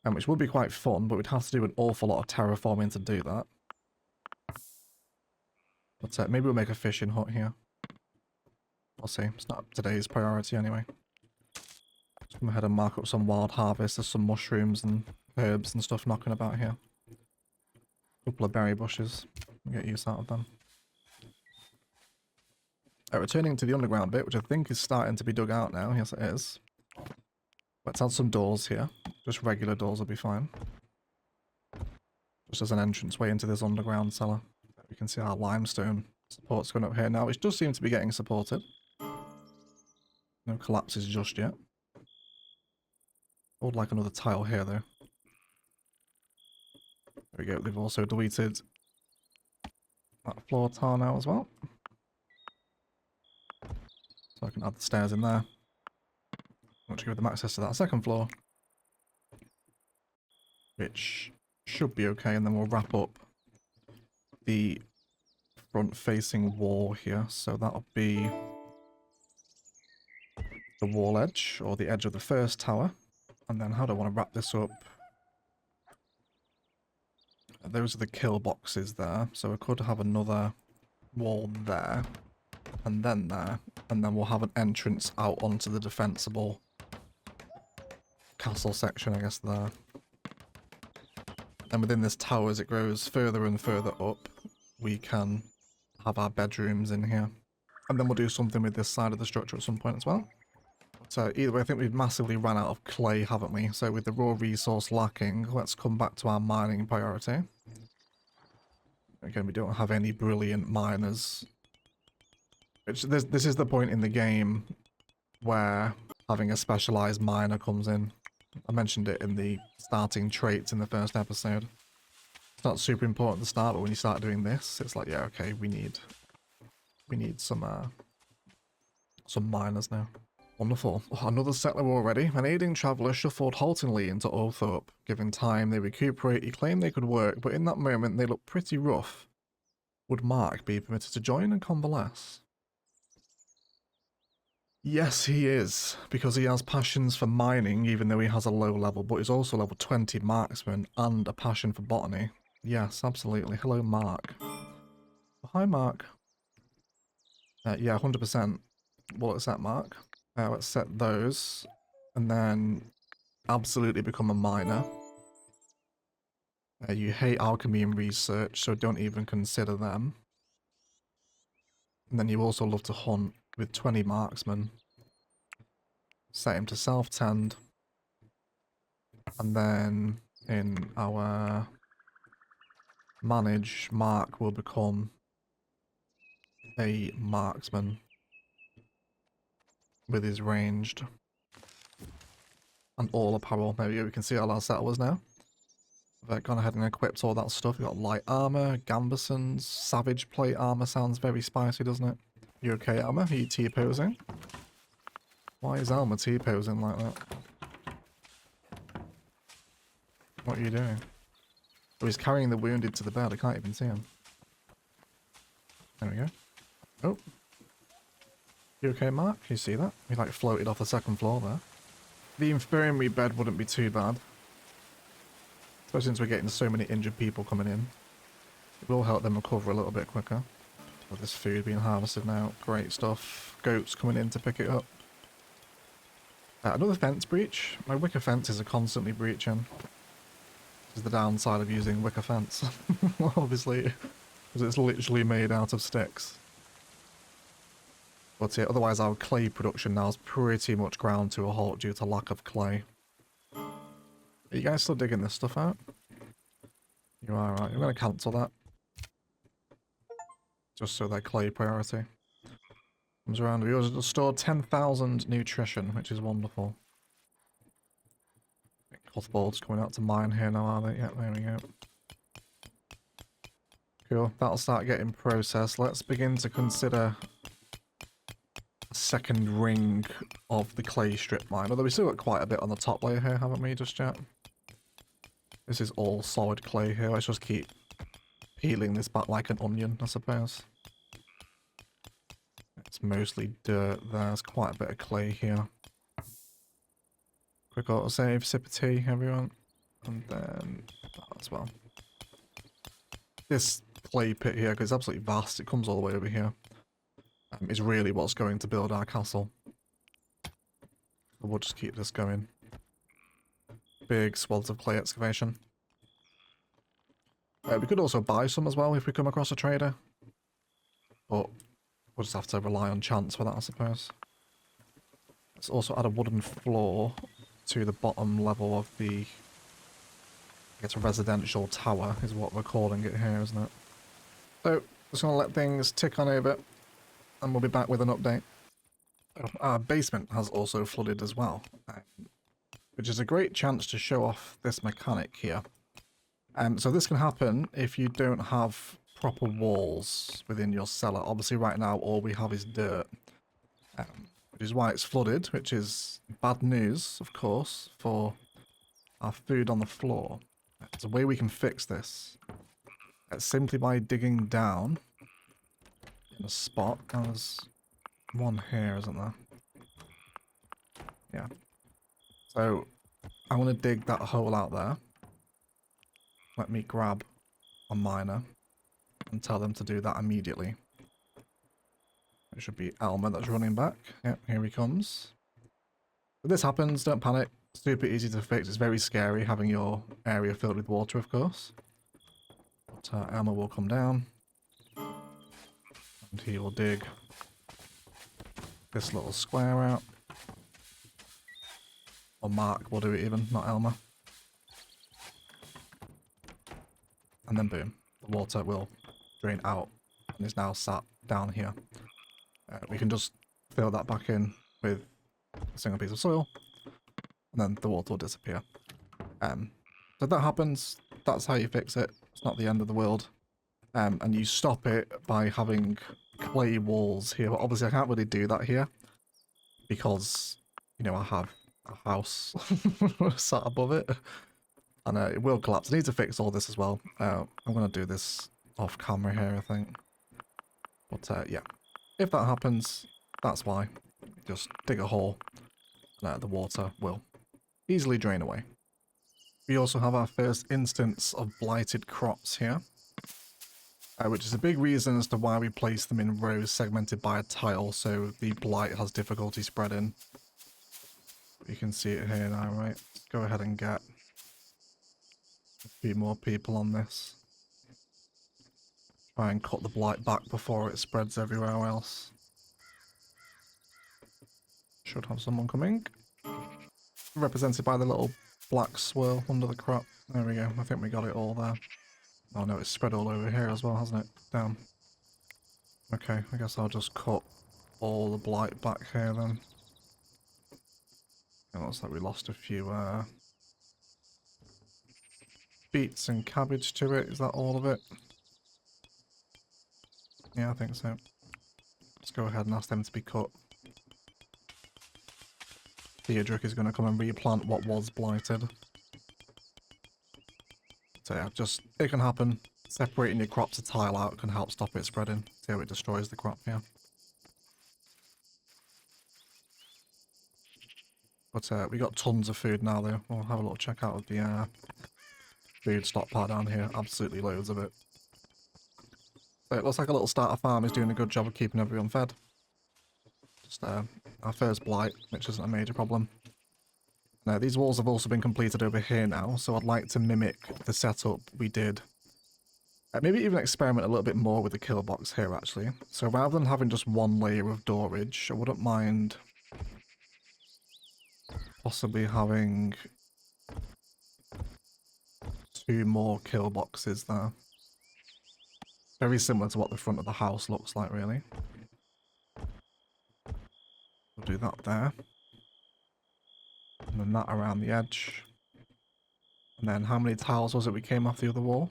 Which would be quite fun, but we'd have to do an awful lot of terraforming to do that. But maybe we'll make a fishing hut here. We'll see. It's not today's priority anyway. Just come ahead and mark up some wild harvest. There's some mushrooms and herbs and stuff knocking about here. A couple of berry bushes. We'll get use out of them. Returning to the underground bit, which I think is starting to be dug out now. Yes, it is. Let's add some doors here. Just regular doors will be fine. Just as an entrance way into this underground cellar. We can see our limestone support's going up here now, which does seem to be getting supported. No collapses just yet. I would like another tile here though. There we go, they've also deleted that floor tile now as well. So I can add the stairs in there. Which give them access to that second floor. Which should be okay, and then we'll wrap up the front-facing wall here. So that'll be the wall edge, or the edge of the first tower. And then how do I want to wrap this up? Those are the kill boxes there, so we could have another wall there, and then there, and then we'll have an entrance out onto the defensible castle section, I guess, there. And within this tower, as it grows further and further up, we can have our bedrooms in here. And then we'll do something with this side of the structure at some point as well. So either way, I think we've massively run out of clay, haven't we? So with the raw resource lacking, let's come back to our mining priority. Again, we don't have any brilliant miners. Which this is the point in the game where having a specialized miner comes in. I mentioned it in the starting traits in the first episode. It's not super important to start, but when you start doing this, it's like, yeah, okay, we need some miners now. Wonderful. Oh, another settler already. An aiding traveller shuffled haltingly into Othorpe. Given time, they recuperate. He claimed they could work, but in that moment, they looked pretty rough. Would Mark be permitted to join and convalesce? Yes, he is, because he has passions for mining, even though he has a low level, but he's also level 20 marksman and a passion for botany. Yes, absolutely. Hello, Mark. Oh, hi, Mark. Yeah, 100%. We'll accept Mark. Let's set those, and then absolutely become a miner. You hate alchemy and research, so don't even consider them. And then you also love to hunt with 20 marksmen. Set him to self-tend. And then in our manage, Mark will become a marksman with his ranged. And all apparel. There we go, we can see all our settlers now. We've gone ahead and equipped all that stuff. We've got light armor, gambesons, savage plate armor sounds very spicy, doesn't it? You okay, Alma? Are you T-posing? Why is Alma T-posing like that? What are you doing? Oh, he's carrying the wounded to the bed. I can't even see him. There we go. Oh. You okay, Mark? You see that? He like floated off the second floor there. The infirmary bed wouldn't be too bad. Especially since we're getting so many injured people coming in. It will help them recover a little bit quicker. With this food being harvested now. Great stuff. Goats coming in to pick it up. Another fence breach. My wicker fences are constantly breaching. This is the downside of using wicker fence. Obviously. Because it's literally made out of sticks. But yeah, otherwise our clay production now is pretty much ground to a halt due to lack of clay. Are you guys still digging this stuff out? You are, right. I'm going to cancel that. Just so they're clay priority. Comes around. We also stored 10,000 nutrition, which is wonderful. Clothboards coming out to mine here now, are they? Yeah, there we go. Cool. That'll start getting processed. Let's begin to consider a second ring of the clay strip mine. Although we still got quite a bit on the top layer here, haven't we, just yet? This is all solid clay here. Let's just keep peeling this back like an onion, I suppose. It's mostly dirt. There's quite a bit of clay here. Quick autosave, sip of tea, everyone. And then that as well. This clay pit here, because it's absolutely vast, it comes all the way over here, is really what's going to build our castle. But we'll just keep this going. Big swaths of clay excavation. We could also buy some as well if we come across a trader. But we'll just have to rely on chance for that, I suppose. Let's also add a wooden floor to the bottom level of the... I guess a residential tower is what we're calling it here, isn't it? So, just going to let things tick on over, and we'll be back with an update. Our basement has also flooded as well, which is a great chance to show off this mechanic here. So this can happen if you don't have proper walls within your cellar. Obviously right now all we have is dirt, which is why it's flooded, which is bad news, of course, for our food on the floor. There's a way we can fix this. It's simply by digging down in a spot. There's one here, isn't there? Yeah. So I'm going to dig that hole out there. Let me grab a miner and tell them to do that immediately. It should be Elmer that's running back. Yep, here he comes. If this happens, don't panic. Super easy to fix. It's very scary having your area filled with water, of course. But Elmer will come down. And he will dig this little square out. Or Mark will do it even, not Elmer. And then boom, the water will drain out and is now sat down here. We can just fill that back in with a single piece of soil, and then the water will disappear. So if that happens, that's how you fix it. It's not the end of the world. And you stop it by having clay walls here. But obviously I can't really do that here because, you know, I have a house sat above it. And it will collapse. I need to fix all this as well. I'm going to do this off camera here, I think. But yeah, if that happens, that's why. Just dig a hole and the water will easily drain away. We also have our first instance of blighted crops here, which is a big reason as to why we place them in rows segmented by a tile, so the blight has difficulty spreading. You can see it here now, right? Go ahead and get a few more people on this. Try and cut the blight back before it spreads everywhere else. Should have someone coming. Represented by the little black swirl under the crop. There we go. I think we got it all there. Oh no, it's spread all over here as well, hasn't it? Damn. Okay, I guess I'll just cut all the blight back here then. It looks like we lost a few beets and cabbage to it. Is that all of it? Yeah, I think so. Let's go ahead and ask them to be cut. Theodric is going to come and replant what was blighted. So yeah, just, it can happen. Separating your crops a tile out can help stop it spreading. See how it destroys the crop, yeah. But we got tons of food now though. We'll have a little check out of the food stockpile down here. Absolutely loads of it. So it looks like a little starter farm is doing a good job of keeping everyone fed. Just our first blight, which isn't a major problem. Now, these walls have also been completed over here now, so I'd like to mimic the setup we did. Maybe even experiment a little bit more with the kill box here, actually. So rather than having just one layer of doorage, I wouldn't mind possibly having 2 more kill boxes there. Very similar to what the front of the house looks like, really. We'll do that there. And then that around the edge. And then how many tiles was it we came off the other wall?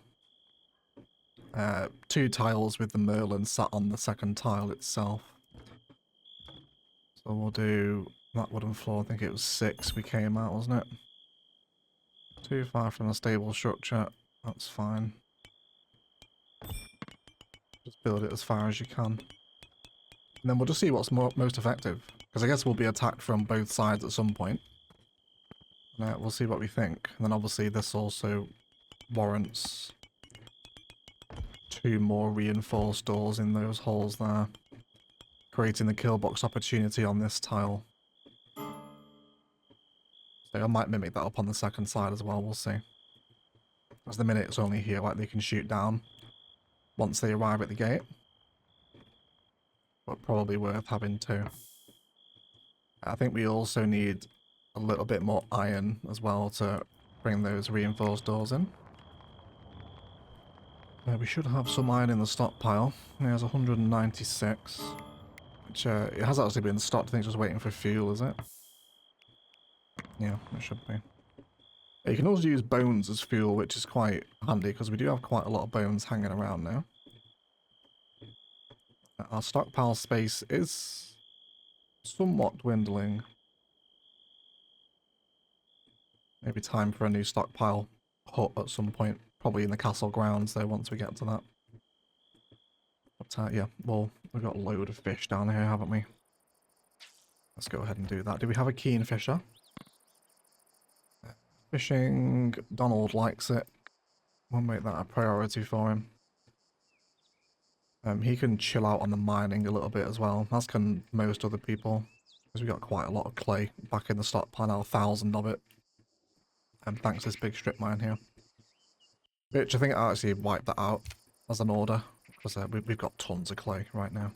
2 tiles with the Merlin sat on the second tile itself. So we'll do that wooden floor. I think it was 6 we came out, wasn't it? Too far from a stable structure. That's fine. Just build it as far as you can. And then we'll just see what's most effective. Because I guess we'll be attacked from both sides at some point. And we'll see what we think. And then obviously this also warrants 2 more reinforced doors in those holes there. Creating the kill box opportunity on this tile. So I might mimic that up on the second side as well, we'll see. As the minute it's only here, like they can shoot down once they arrive at the gate. But probably worth having 2. I think we also need a little bit more iron as well to bring those reinforced doors in. We should have some iron in the stockpile. There's 196. Which it has actually been stocked. I think it's just waiting for fuel, is it? Yeah, it should be. You can also use bones as fuel, which is quite handy because we do have quite a lot of bones hanging around now. Our stockpile space is somewhat dwindling. Maybe time for a new stockpile hut at some point. Probably in the castle grounds though, once we get to that. But yeah, well, we've got a load of fish down here, haven't we? Let's go ahead and do that. Do we have a keen fisher? Fishing. Donald likes it. We'll make that a priority for him. He can chill out on the mining a little bit as well, as can most other people. Because we got quite a lot of clay back in the stockpile now, 1,000 of it. Thanks to this big strip mine here. Which I think I actually wiped that out as an order. Because we've got tons of clay right now.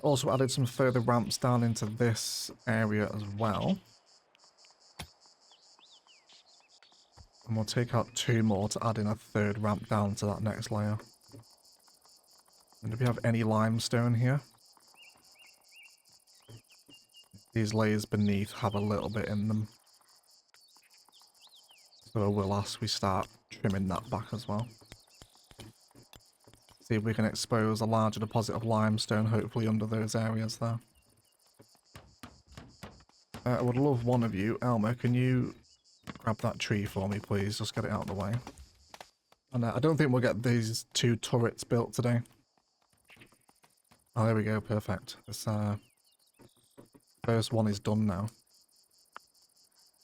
Also added some further ramps down into this area as well. And we'll take out 2 more to add in a 3rd ramp down to that next layer. And do we have any limestone here? These layers beneath have a little bit in them. So we'll ask we start trimming that back as well. See if we can expose a larger deposit of limestone, hopefully under those areas there. I would love one of you. Elmer, can you grab that tree for me, please? Just get it out of the way. And I don't think we'll get these 2 turrets built today. Oh, there we go. Perfect. This first one is done now.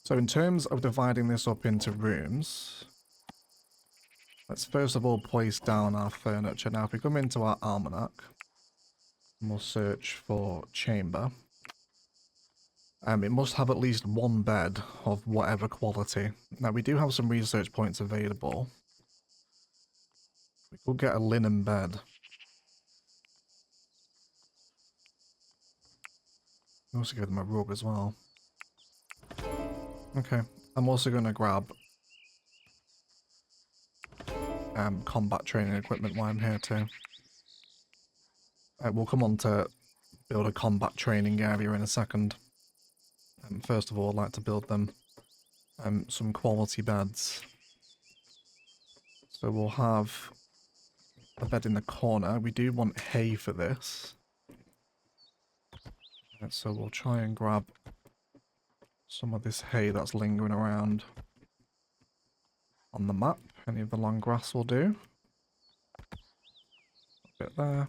So in terms of dividing this up into rooms, let's first of all place down our furniture. Now, if we come into our almanac, and we'll search for chamber. It must have at least 1 bed of whatever quality. Now, we do have some research points available. We could get a linen bed. We also give them a rug as well. Okay, I'm also going to grab combat training equipment while I'm here too. We'll come on to build a combat training area in a second. First of all, I'd like to build them some quality beds. So we'll have a bed in the corner. We do want hay for this. So we'll try and grab some of this hay that's lingering around on the map. Any of the long grass will do. A bit there.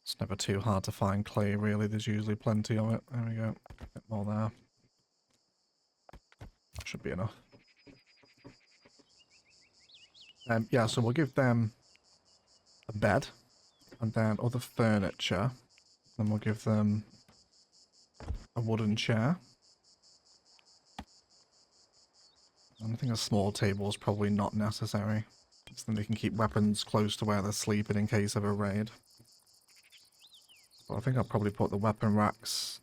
It's never too hard to find clay, really. There's usually plenty of it. There we go. A bit more there. That should be enough. Yeah, so we'll give them a bed and then other furniture. Then we'll give them a wooden chair. And I think a small table is probably not necessary. So then they can keep weapons close to where they're sleeping in case of a raid. But I think I'll probably put the weapon racks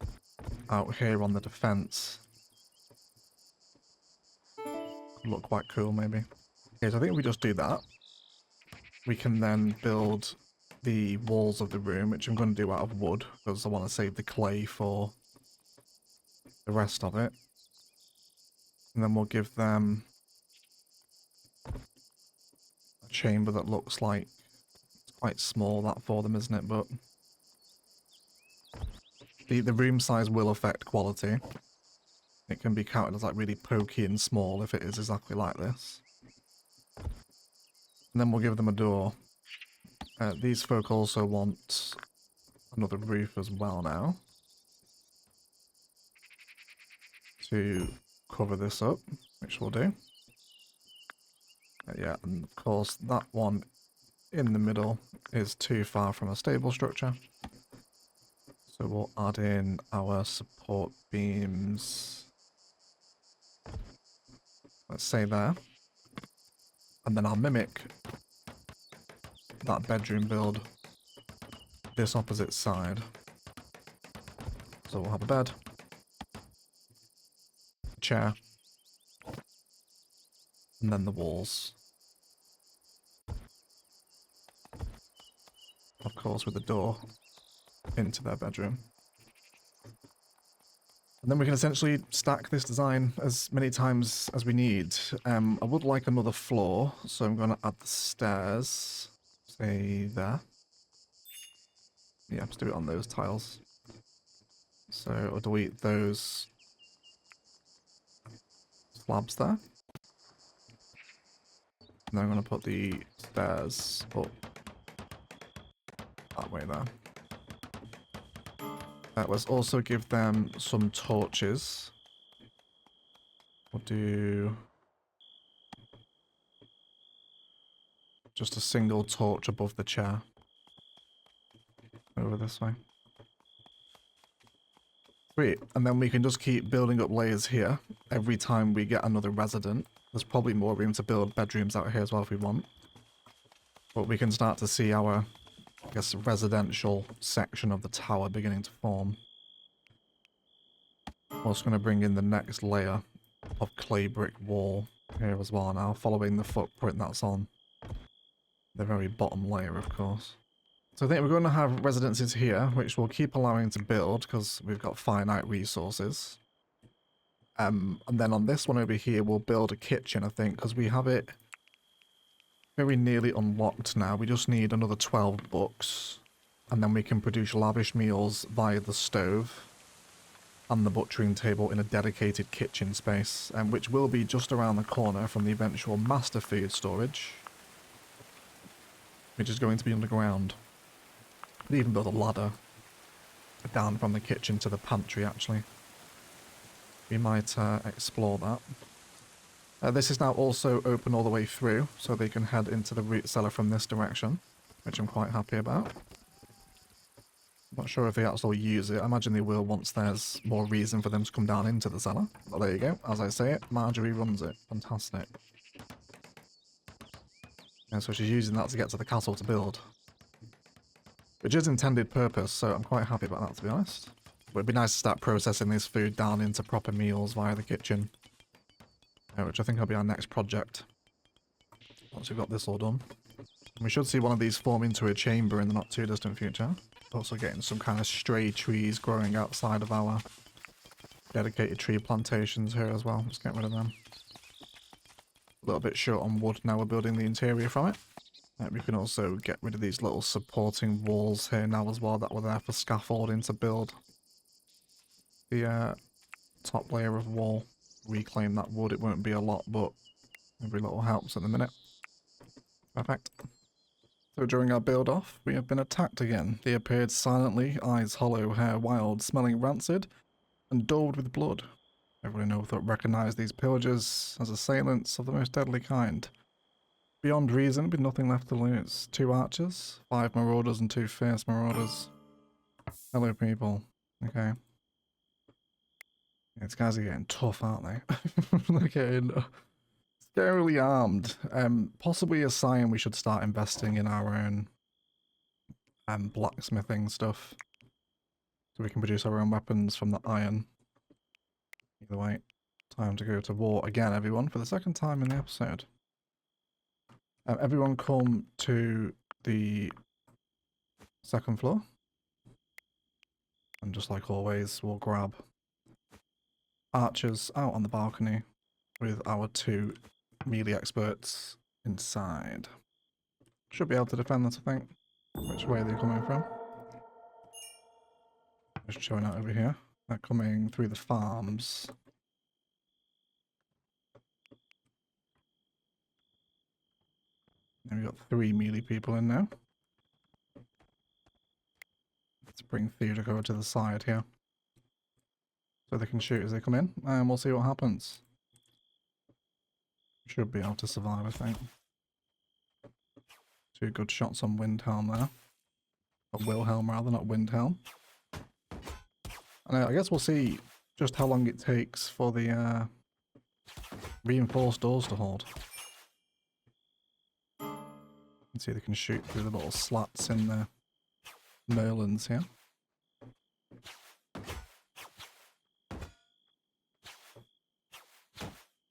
out here on the defense. Could look quite cool, maybe. Okay, so I think if we just do that, we can then build the walls of the room, which I'm going to do out of wood, because I want to save the clay for the rest of it. And then we'll give them a chamber that looks like it's quite small, that for them, isn't it? But the room size will affect quality. It can be counted as like really pokey and small if it is exactly like this. And then we'll give them a door. These folk also want another roof as well now, to cover this up, which we'll do. Yeah, and of course that one in the middle is too far from a stable structure. So we'll add in our support beams, let's say there. And then I'll mimic that bedroom build this opposite side. So we'll have a bed, a chair, and then the walls. Of course, with a door into their bedroom. And then we can essentially stack this design as many times as we need. I would like another floor, so I'm going to add the stairs, say there. Yeah, let's do it on those tiles. So I'll delete those slabs there. And then I'm going to put the stairs up that way there. Let's also give them some torches. We'll do just a single torch above the chair. Over this way. Sweet. And then we can just keep building up layers here. Every time we get another resident. There's probably more room to build bedrooms out here as well if we want. But we can start to see our, I guess, residential section of the tower beginning to form. I'm also going to bring in the next layer of clay brick wall here as well now, following the footprint that's on the very bottom layer, of course. So I think we're going to have residences here, which we'll keep allowing to build because we've got finite resources. And then on this one over here, we'll build a kitchen, I think, because we have it very nearly unlocked now. We just need another 12 books, and then we can produce lavish meals via the stove and the butchering table in a dedicated kitchen space, which will be just around the corner from the eventual master food storage, which is going to be underground. Could even build a ladder down from the kitchen to the pantry, actually. We might explore that. This is now also open all the way through, so they can head into the root cellar from this direction, which I'm quite happy about. Not sure if they actually use it. I imagine they will once there's more reason for them to come down into the cellar. But there you go. As I say it, Marjorie runs it. Fantastic. And so she's using that to get to the castle to build. Which is intended purpose, so I'm quite happy about that, to be honest. But it'd be nice to start processing this food down into proper meals via the kitchen. Which I think will be our next project. Once we've got this all done. And we should see one of these form into a chamber in the not too distant future. Also getting some kind of stray trees growing outside of our dedicated tree plantations here as well. Let's get rid of them. A little bit short on wood now we're building the interior from it. We can also get rid of these little supporting walls here now as well that were there for scaffolding to build the top layer of wall. Reclaim that wood. It won't be a lot, but every little helps at the minute. Perfect. So during our build off, we have been attacked again. They appeared silently, eyes hollow, hair wild, smelling rancid, and daubed with blood. Everyone in Overthought recognised these pillagers as assailants of the most deadly kind. Beyond reason, with nothing left to lose. 2 archers, 5 marauders, and 2 fierce marauders. Hello, people. Okay. Yeah, these guys are getting tough, aren't they? They're getting scarily armed. Possibly a sign we should start investing in our own blacksmithing stuff. So we can produce our own weapons from the iron. Either way, time to go to war again, everyone, for the 2nd time in the episode. Everyone come to the 2nd floor. And just like always, we'll grab archers out on the balcony with our 2 melee experts inside. Should be able to defend this, I think. Which way are they coming from? Just showing out over here. They're coming through the farms. And we've got 3 melee people in now. Let's bring Theodore over to the side here. So they can shoot as they come in, and we'll see what happens. Should be able to survive, I think. 2 good shots on Windhelm there. Or Wilhelm rather, not Windhelm. And I guess we'll see just how long it takes for the reinforced doors to hold. You can see they can shoot through the little slats in the merlins here.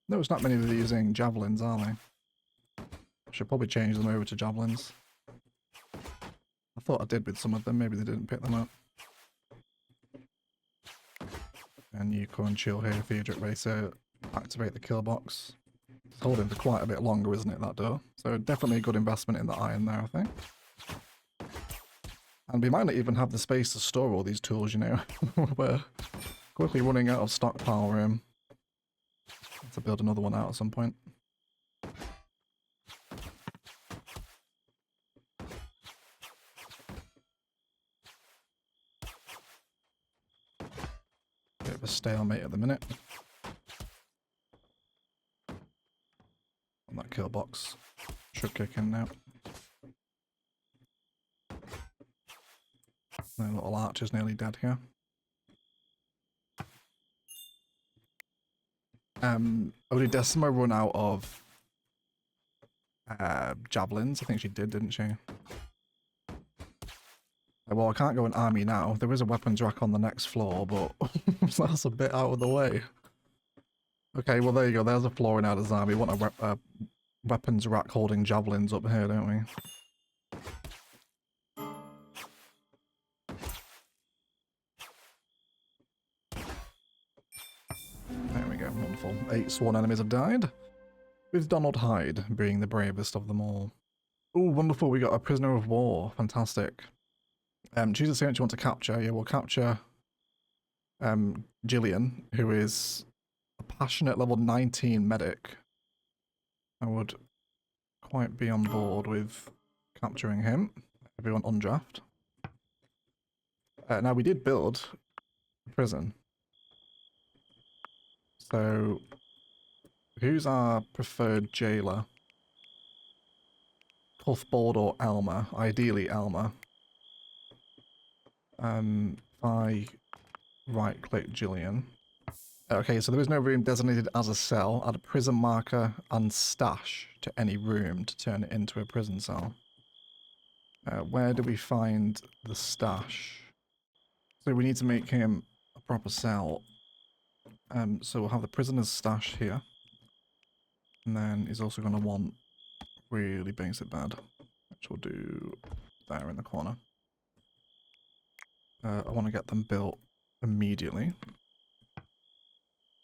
No, it's not many of these using javelins, are they? Should probably change them over to javelins. I thought I did with some of them, maybe they didn't pick them up. And you go and chill here, Theodric Racer, activate the kill box. It's holding for quite a bit longer, isn't it, that door? So definitely a good investment in the iron there, I think. And we might not even have the space to store all these tools, you know. We're quickly running out of stockpile room. To build another one out at some point. Bit of a stalemate at the minute. And that kill box should kick in now. The little archer's nearly dead here. Did Decima run out of javelins? I think she did, didn't she? Well, I can't go in army now. There is a weapons rack on the next floor, but that's a bit out of the way. Okay, well there you go. There's a flooring out of army. We want a weapons rack holding javelins up here, don't we? There we go, wonderful. 8 sworn enemies have died, with Donald Hyde being the bravest of them all. Oh, wonderful, we got a prisoner of war. Fantastic. Choose a saint you want to capture. Yeah, we'll capture Gillian, who is a passionate level 19 medic. I would quite be on board with capturing him. Everyone undraft. Now, we did build a prison. So, who's our preferred jailer? Puffboard or Elmer? Ideally, Elmer. If I right-click Gillian. Okay, so there is no room designated as a cell. Add a prison marker and stash to any room to turn it into a prison cell. Where do we find the stash? So we need to make him a proper cell. So we'll have the prisoner's stash here. And then he's also going to want really basic bed, which we'll do there in the corner. I want to get them built immediately.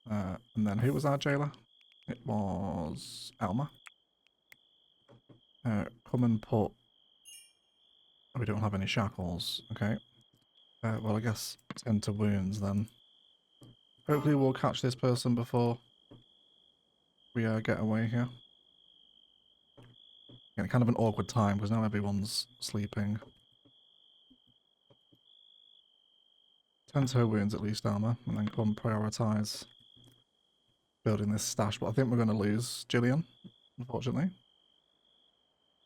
And then who was our jailer? It was Elmer. Come and put... We don't have any shackles. Okay. Well, I guess 10 to wounds then. Hopefully we'll catch this person before we get away here. Yeah, kind of an awkward time because now everyone's sleeping. 10 to her wounds at least, Armor, and then come prioritise building this stash. But I think we're going to lose Gillian, unfortunately.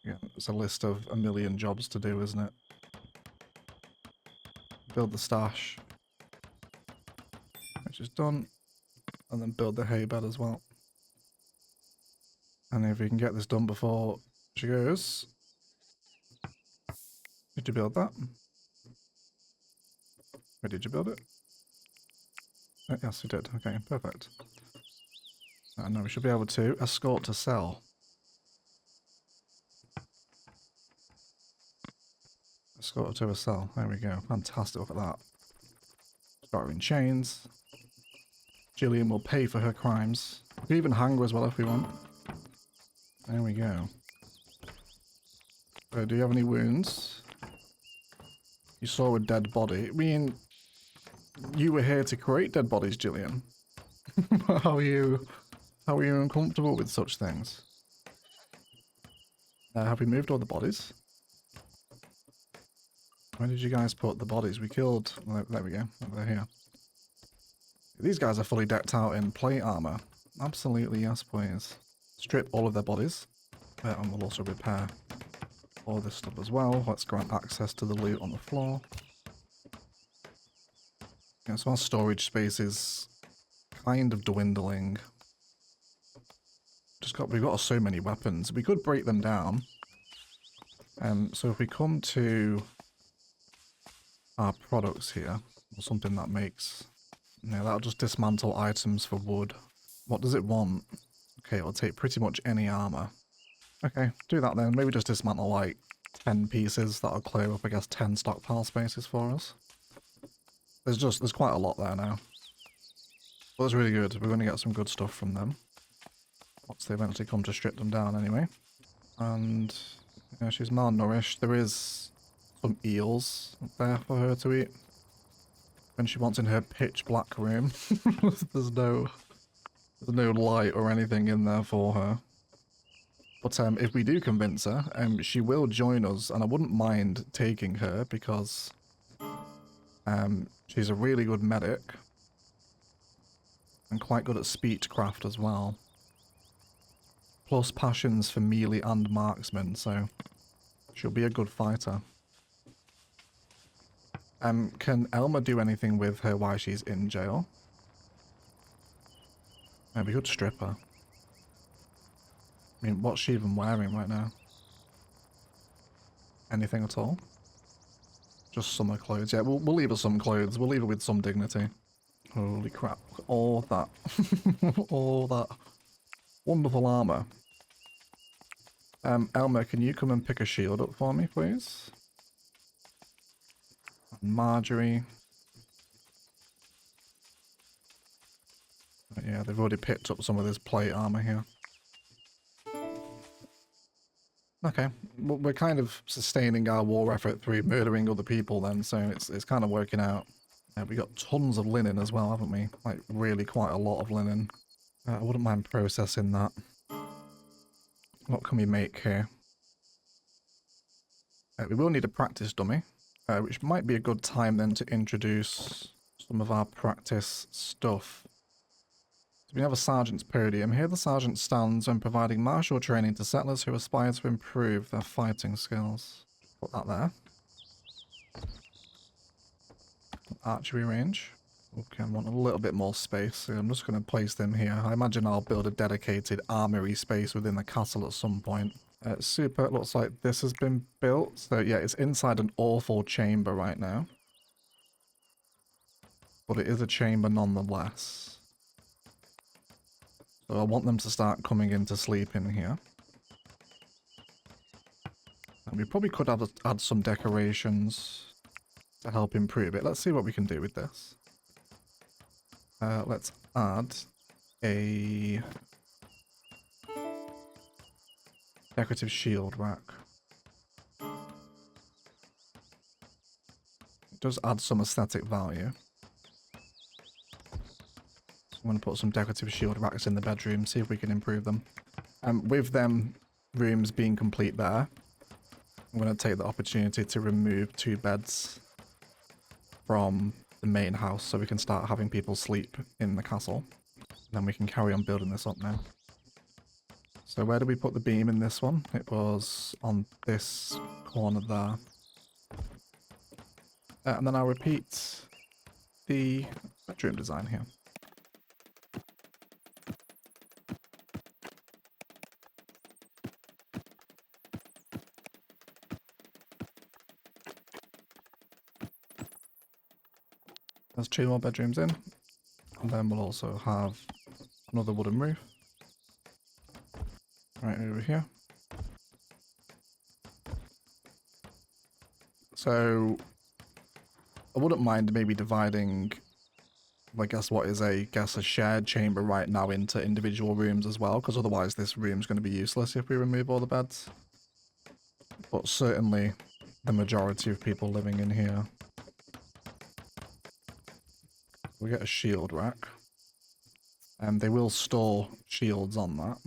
Yeah, it's a list of a million jobs to do, isn't it? Build the stash, which is done, and then build the hay bed as well. And if we can get this done before she goes... Did you build that? Where did you build it? Yes, you did. Okay, perfect. Now we should be able to escort to cell. Escort to a cell. There we go. Fantastic. Look at that. Got her in chains. Gillian will pay for her crimes. We can even hang her as well if we want. There we go. Do you have any wounds? You saw a dead body. I mean, you were here to create dead bodies, Gillian. How are you uncomfortable with such things? Have we moved all the bodies? Where did you guys put the bodies? We killed... There we go. They're here. These guys are fully decked out in plate armor. Absolutely, yes, please. Strip all of their bodies. And we'll also repair all this stuff as well. Let's grant access to the loot on the floor. Yeah, so our storage space is kind of dwindling. We've got so many weapons. We could break them down. So if we come to our products here, or something that makes... Yeah, that'll just dismantle items for wood. What does it want? Okay, it'll take pretty much any armor. Okay, do that then. Maybe just dismantle like 10 pieces. That'll clear up, I guess, 10 stockpile spaces for us. There's quite a lot there now. But that's really good. We're going to get some good stuff from them. Once they eventually come to strip them down anyway. And yeah, she's malnourished. There is some eels up there for her to eat. When she wants in her pitch black room. There's no light or anything in there for her. But if we do convince her, she will join us, and I wouldn't mind taking her because she's a really good medic and quite good at speechcraft as well. Plus passions for melee and marksman, so she'll be a good fighter. Can Elma do anything with her while she's in jail? Maybe we could strip her. I mean, what's she even wearing right now? Anything at all? Just summer clothes. Yeah, we'll leave her some clothes. We'll leave her with some dignity. Holy crap. All that. All that wonderful armor. Elmer, can you come and pick a shield up for me, please? Marjorie. Yeah, they've already picked up some of this plate armor here. Okay, well, we're kind of sustaining our war effort through murdering other people then, so it's kind of working out. We got tons of linen as well, haven't we? Like, really quite a lot of linen. I wouldn't mind processing that. What can we make here? We will need a practice dummy, which might be a good time then to introduce some of our practice stuff. So we have a sergeant's podium. Here the sergeant stands when providing martial training to settlers who aspire to improve their fighting skills. Put that there. Archery range. Okay, I want a little bit more space, so I'm just going to place them here. I imagine I'll build a dedicated armory space within the castle at some point. Super, it looks like this has been built. So yeah, it's inside an awful chamber right now. But it is a chamber nonetheless. So I want them to start coming into sleep in here. And we probably could add some decorations to help improve it. Let's see what we can do with this. Let's add a decorative shield rack. It does add some aesthetic value. So I'm going to put some decorative shield racks in the bedroom, see if we can improve them. With them rooms being complete there, I'm going to take the opportunity to remove 2 beds from the main house so we can start having people sleep in the castle. And then we can carry on building this up now. So where do we put the beam in this one? It was on this corner there. And then I'll repeat the bedroom design here. There's 2 more bedrooms in, and then we'll also have another wooden roof right over here. So I wouldn't mind maybe dividing, I guess what is a shared chamber right now into individual rooms as well, because otherwise this room's going to be useless if we remove all the beds. But certainly the majority of people living in here. We get a shield rack. And they will store shields on that.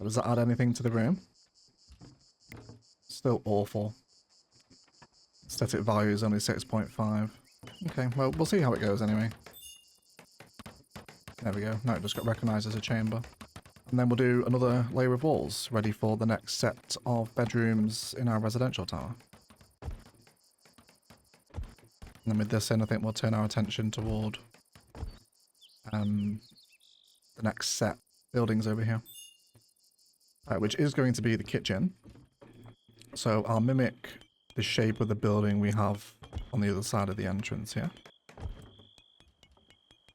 Does that add anything to the room? Still awful. Aesthetic value is only 6.5. Okay, well, we'll see how it goes anyway. There we go. Now it just got recognised as a chamber. And then we'll do another layer of walls, ready for the next set of bedrooms in our residential tower. And then with this in, I think we'll turn our attention toward the next set buildings over here. Which is going to be the kitchen. So I'll mimic the shape of the building we have on the other side of the entrance here.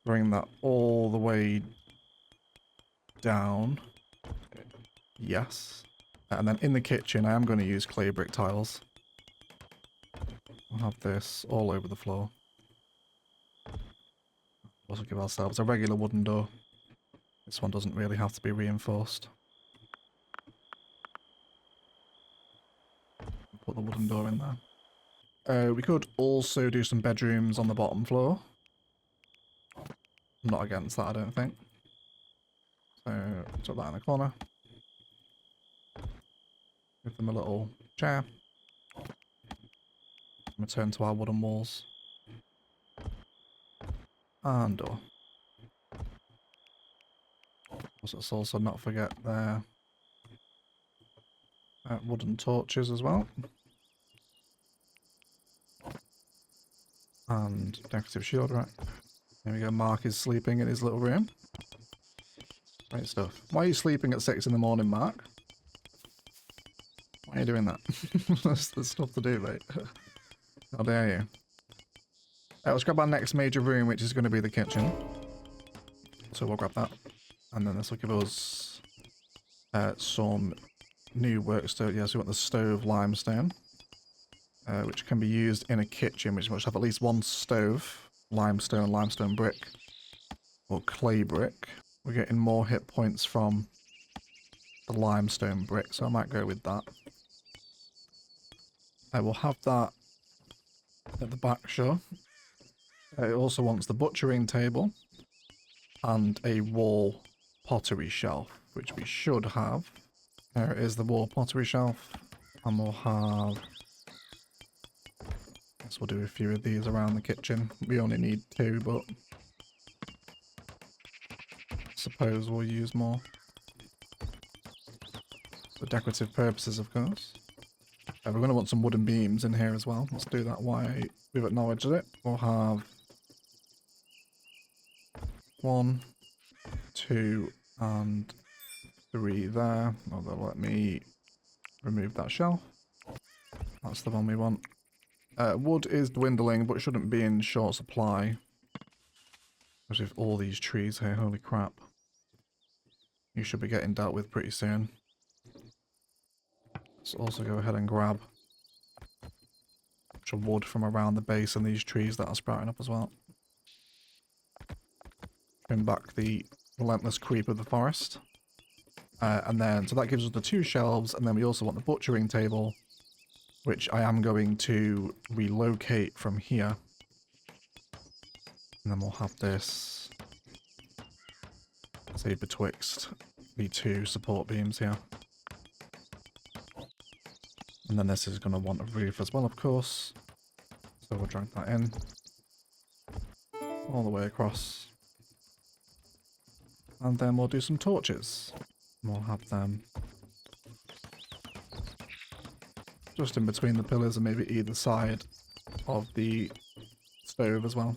Bring that all the way down. Yes. And then in the kitchen, I am going to use clay brick tiles. We'll have this all over the floor. Also give ourselves a regular wooden door. This one doesn't really have to be reinforced. Put the wooden door in there. We could also do some bedrooms on the bottom floor. I'm not against that, I don't think. So, put that in the corner. Give them a little chair. Return to our wooden walls. And door. Let's also not forget their wooden torches as well. And decorative shield rack. There we go, Mark is sleeping in his little room. Great stuff. Why are you sleeping at 6 in the morning, Mark? Why are you doing that? There's stuff to do, mate. How dare you? Let's grab our next major room, which is going to be the kitchen. So we'll grab that. And then this will give us some new work stove. Yeah, so we want the stove limestone, which can be used in a kitchen, which must have at least one stove, limestone brick, or clay brick. We're getting more hit points from the limestone brick, so I might go with that. I will have that at the back, sure. It also wants the butchering table and a wall pottery shelf, which we should have. There it is, the wall pottery shelf. And we'll have... I guess we'll do a few of these around the kitchen. We only need 2, but... I suppose we'll use more. For decorative purposes, of course. We're going to want some wooden beams in here as well. Let's do that while we've acknowledged it. We'll have 1, 2, and 3 there. Oh, they'll let me remove that shelf. That's the one we want. Wood is dwindling, but shouldn't be in short supply. Especially with all these trees here, holy crap. You should be getting dealt with pretty soon. Let's also go ahead and grab a bunch of wood from around the base and these trees that are sprouting up as well. Bring back the relentless creep of the forest. And then, so that gives us the 2 shelves, and then we also want the butchering table, which I am going to relocate from here. And then we'll have this, say, betwixt the 2 support beams here. And then this is going to want a roof as well, of course. So we'll drag that in. All the way across. And then we'll do some torches. We'll have them just in between the pillars and maybe either side of the stove as well.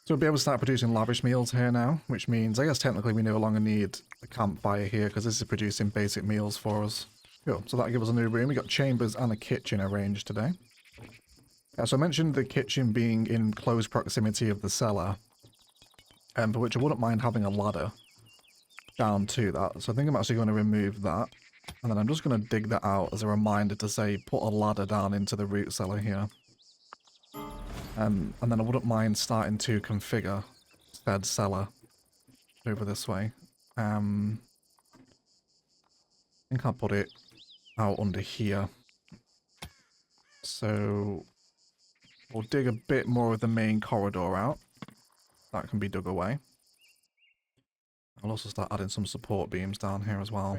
So we'll be able to start producing lavish meals here now, which means I guess technically we no longer need a campfire here because this is producing basic meals for us. Cool, so that'll give us a new room. We got chambers and a kitchen arranged today. So I mentioned the kitchen being in close proximity of the cellar, for which I wouldn't mind having a ladder down to that. So I think I'm actually going to remove that. And then I'm just going to dig that out as a reminder to say, put a ladder down into the root cellar here. And then I wouldn't mind starting to configure said cellar over this way. I think I'll put it out under here. So we'll dig a bit more of the main corridor out. That can be dug away. I'll also start adding some support beams down here as well.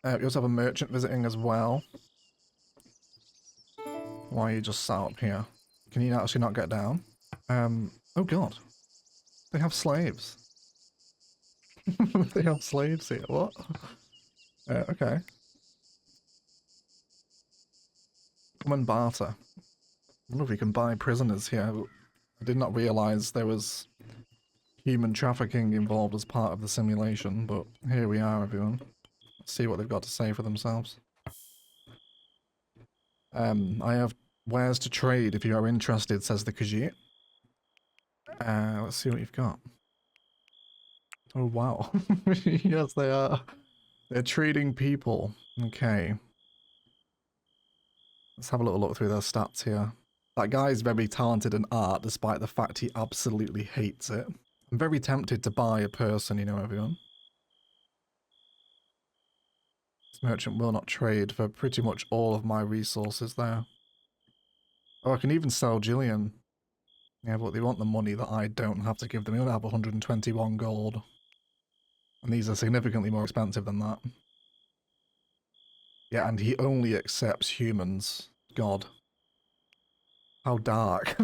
We also have a merchant visiting as well. Why are you just sat up here? Can you actually not get down? Oh god. They have slaves. They have slaves here, what? Okay. Come and barter. I wonder if we can buy prisoners here. I did not realise there was human trafficking involved as part of the simulation, but here we are, everyone. Let's see what they've got to say for themselves. I have wares to trade if you are interested, says the Khajiit. Let's see what you've got. Oh, wow. Yes, they are. They're trading people. Okay. Let's have a little look through their stats here. That guy is very talented in art, despite the fact he absolutely hates it. I'm very tempted to buy a person, you know, everyone. This merchant will not trade for pretty much all of my resources there. Oh, I can even sell Jillian. Yeah, but they want the money that I don't have to give them. They only have 121 gold. And these are significantly more expensive than that. Yeah, and he only accepts humans. God. How dark.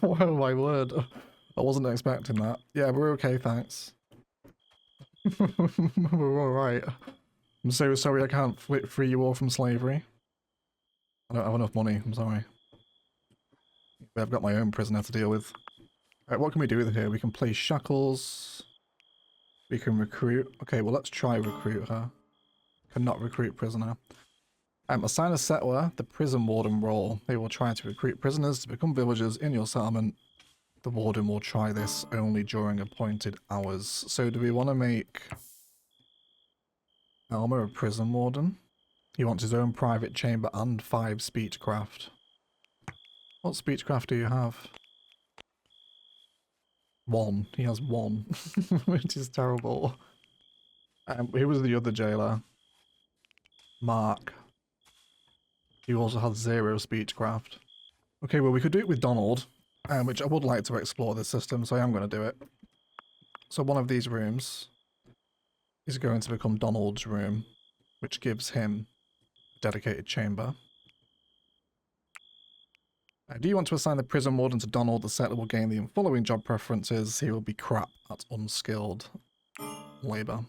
Oh my word. I wasn't expecting that. Yeah, we're okay, thanks. We're alright. I'm so sorry I can't free you all from slavery. I don't have enough money, I'm sorry. I've got my own prisoner to deal with. Alright, what can we do with here? We can place shackles. We can recruit. Okay, well let's try recruit her. Cannot recruit prisoner. Assign a settler the prison warden role. They will try to recruit prisoners to become villagers in your settlement. The warden will try this only during appointed hours. So do we want to make Armor of Prison Warden. He wants his own private chamber and 5 speechcraft. What speechcraft do you have? 1. He has 1, which is terrible. Who was the other jailer? Mark. He also has 0 speechcraft. Okay, well we could do it with Donald, which I would like to explore this system, so I am going to do it. So one of these rooms is going to become Donald's room, which gives him a dedicated chamber. Do you want to assign the prison warden to Donald? The settler will gain the following job preferences. He will be crap at unskilled labour.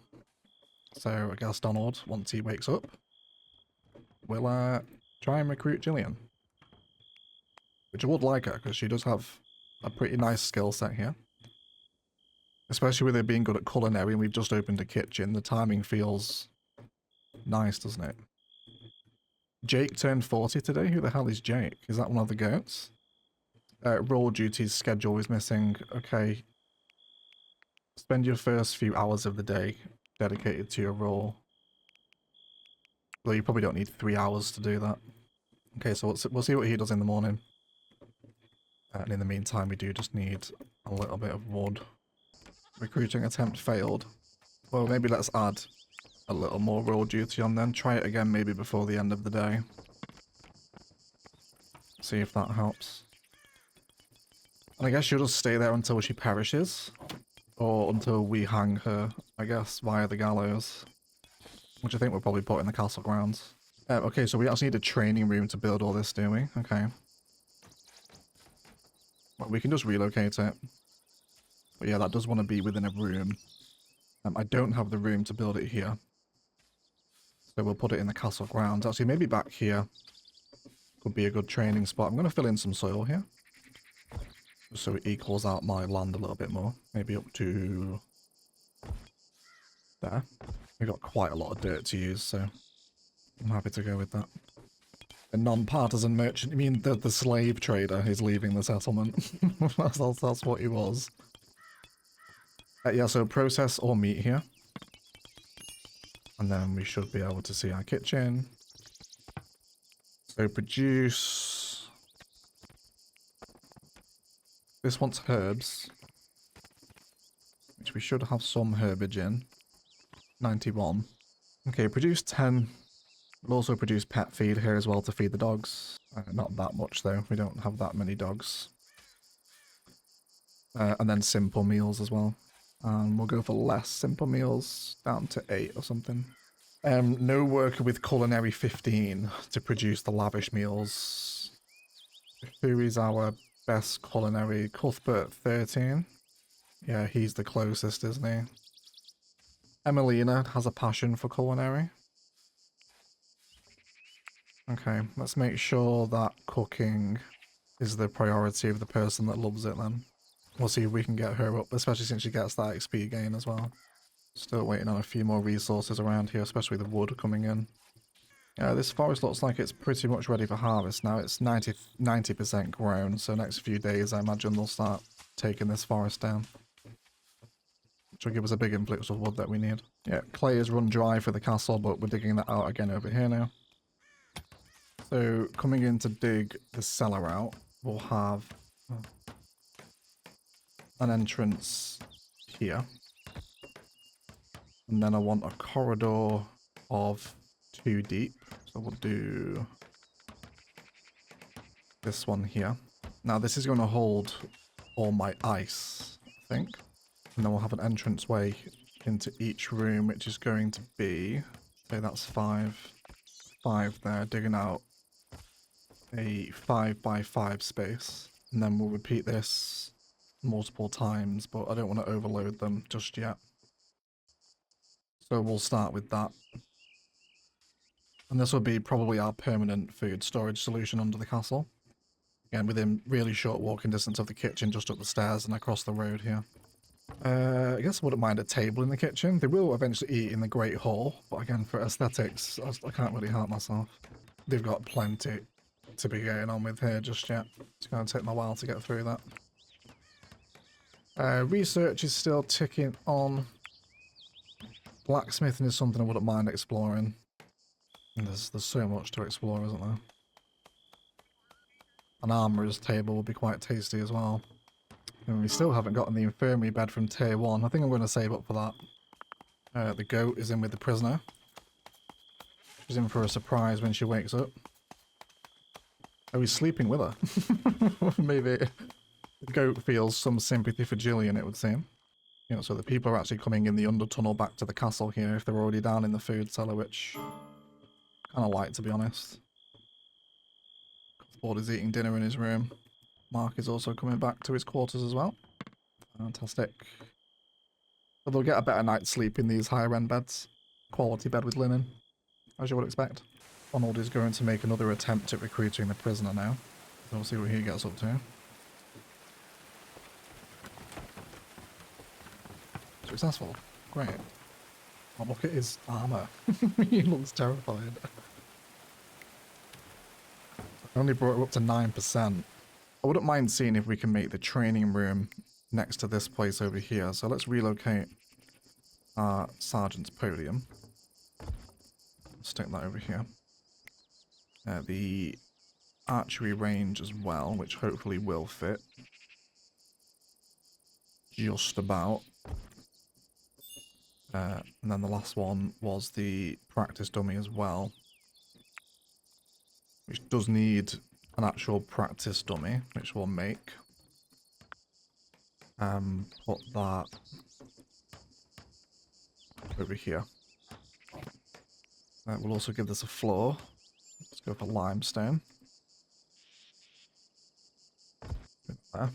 So I guess Donald, once he wakes up, will try and recruit Gillian. Which I would like her, because she does have a pretty nice skill set here. Especially with her being good at culinary, and we've just opened a kitchen. The timing feels nice, doesn't it? Jake turned 40 today. Who the hell is Jake? Is that one of the goats? Role duties schedule is missing. Okay. Spend your first few hours of the day dedicated to your role. Well, you probably don't need 3 hours to do that. Okay, so we'll see what he does in the morning. And in the meantime, we do just need a little bit of wood. Recruiting attempt failed. Well, maybe let's add a little more role duty on then. Try it again maybe before the end of the day. See if that helps. And I guess she'll just stay there until she perishes. Or until we hang her, I guess, via the gallows. Which I think we'll probably put in the castle grounds. Okay, so we actually need a training room to build all this, do we? Okay. Well, we can just relocate it. But yeah, that does want to be within a room. I don't have the room to build it here. So we'll put it in the castle grounds. Actually, maybe back here could be a good training spot. I'm going to fill in some soil here. Just so it equals out my land a little bit more. Maybe up to there. We've got quite a lot of dirt to use, so I'm happy to go with that. A non-partisan merchant, you mean the slave trader is leaving the settlement? that's what he was. Yeah, so process all meat here. And then we should be able to see our kitchen. So produce... This wants herbs. Which we should have some herbage in. 91. Okay, produce 10. We'll also produce pet feed here as well to feed the dogs. Not that much though, we don't have that many dogs. And then simple meals as well. We'll go for less simple meals, down to 8 or something. No worker with culinary 15 to produce the lavish meals. Who is our best culinary? Cuthbert 13. Yeah, he's the closest, isn't he? Emelina has a passion for culinary. Okay, let's make sure that cooking is the priority of the person that loves it then. We'll see if we can get her up, especially since she gets that XP gain as well. Still waiting on a few more resources around here, especially the wood coming in. Yeah, this forest looks like it's pretty much ready for harvest now. It's 90% grown, so next few days I imagine they'll start taking this forest down. Which will give us a big influx of wood that we need. Yeah, clay is run dry for the castle, but we're digging that out again over here now. So, coming in to dig the cellar out, we'll have an entrance here. And then I want a corridor of 2 deep. So we'll do this one here. Now this is going to hold all my ice, I think. And then we'll have an entranceway into each room, which is going to be, say that's 5 there, digging out a 5x5 space. And then we'll repeat this multiple times, but I don't want to overload them just yet. So we'll start with that. And this will be probably our permanent food storage solution under the castle. Again, within really short walking distance of the kitchen, just up the stairs and across the road here. I guess I wouldn't mind a table in the kitchen. They will eventually eat in the Great Hall, but again, for aesthetics, I can't really help myself. They've got plenty to be going on with here just yet. It's going to take me a while to get through that. Research is still ticking on. Blacksmithing is something I wouldn't mind exploring. And there's so much to explore, isn't there? An armourer's table would be quite tasty as well. And we still haven't gotten the infirmary bed from tier 1. I think I'm going to save up for that. The goat is in with the prisoner. She's in for a surprise when she wakes up. Oh, he's sleeping with her. Maybe the goat feels some sympathy for Gillian, it would seem. You know, so the people are actually coming in the undertunnel back to the castle here if they're already down in the food cellar, which I kind of like, to be honest. Ford is eating dinner in his room. Mark is also coming back to his quarters as well. Fantastic. So they'll get a better night's sleep in these higher end beds. Quality bed with linen, as you would expect. Donald is going to make another attempt at recruiting the prisoner now. So we'll see what he gets up to. Successful. Great. Oh, look at his armor. He looks terrified. I only brought it up to 9%. I wouldn't mind seeing if we can make the training room next to this place over here. So let's relocate our sergeant's podium. Stick that over here. The archery range as well, which hopefully will fit. Just about. And then the last one was the practice dummy as well, which does need an actual practice dummy, which we'll make. Put that over here. We'll also give this a floor. Let's go for limestone. There.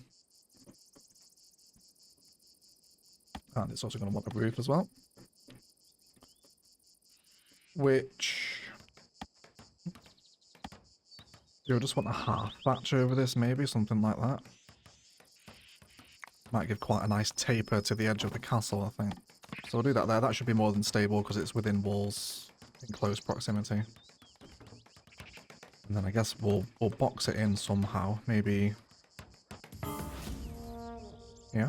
And it's also going to want a roof as well. Which... you'll just want a half thatch over this, maybe, something like that. Might give quite a nice taper to the edge of the castle, I think. So we'll do that there. That should be more than stable because it's within walls in close proximity. And then I guess we'll box it in somehow. Maybe... yeah.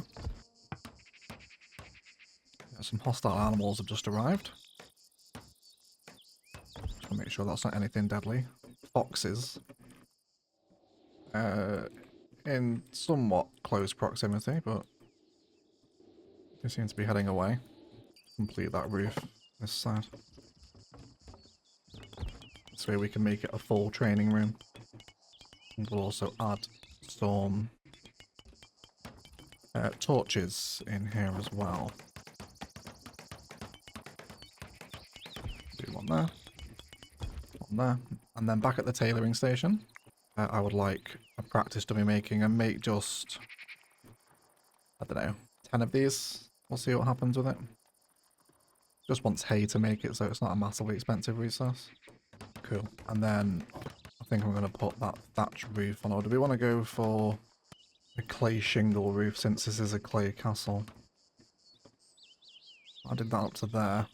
Some hostile animals have just arrived. Just make sure that's not anything deadly. Foxes. In somewhat close proximity, but they seem to be heading away. Complete that roof this side. This way we can make it a full training room. And we'll also add some torches in here as well. Do one there. One there. And then back at the tailoring station, I would like a practice dummy making and make just, I don't know, 10 of these. We'll see what happens with it. Just wants hay to make it, so it's not a massively expensive resource. Cool. And then I think I'm going to put that thatch roof on. Or do we want to go for a clay shingle roof since this is a clay castle? I did that up to there.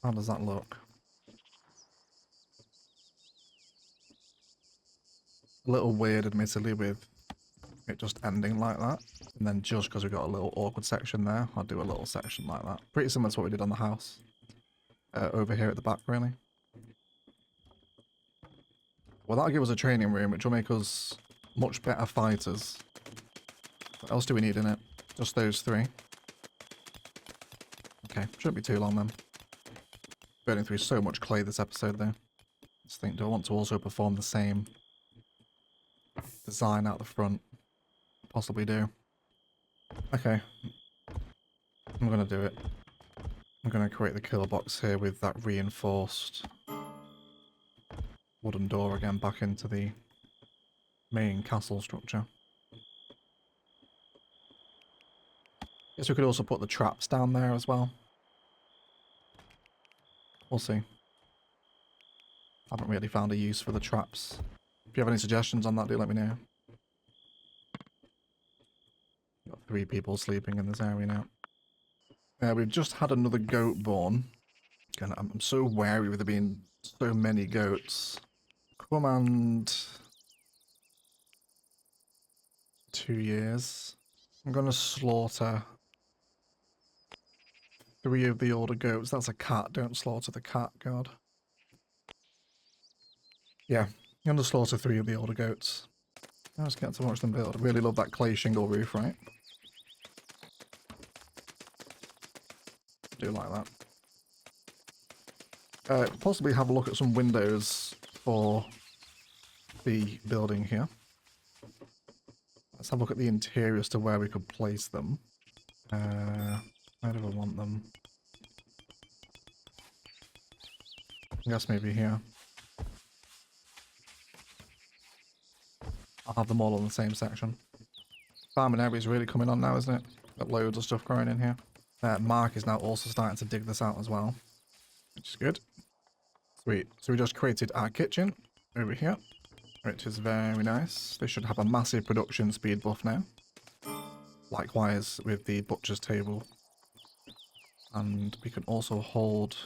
How does that look? A little weird, admittedly, with it just ending like that. And then just because we've got a little awkward section there, I'll do a little section like that. Pretty similar to what we did on the house. Over here at the back, really. Well, that'll give us a training room, which will make us much better fighters. What else do we need in it? Just those three. Okay, shouldn't be too long then. Burning through so much clay this episode, though. Let's think, do I want to also perform the same design out the front? Possibly do. Okay. I'm gonna do it. I'm gonna create the killer box here with that reinforced wooden door again back into the main castle structure. Guess we could also put the traps down there as well. We'll see. Haven't really found a use for the traps. If you have any suggestions on that, do let me know. Got 3 people sleeping in this area now. We've just had another goat born. Again, I'm so wary with there being so many goats. Come and 2 years. I'm gonna slaughter 3 of the older goats. That's a cat. Don't slaughter the cat, God. Yeah, I'm gonna slaughter 3 of the older goats. I just get to watch them build. I really love that clay shingle roof, right? Do like that. Possibly have a look at some windows for the building here. Let's have a look at the interior as to where we could place them. Where do I want them? I guess maybe here. I'll have them all on the same section. Farming area is really coming on now, isn't it? Got loads of stuff growing in here. Mark is now also starting to dig this out as well, which is good. Sweet. So we just created our kitchen over here, which is very nice. They should have a massive production speed buff now. Likewise with the butcher's table. And we can also hold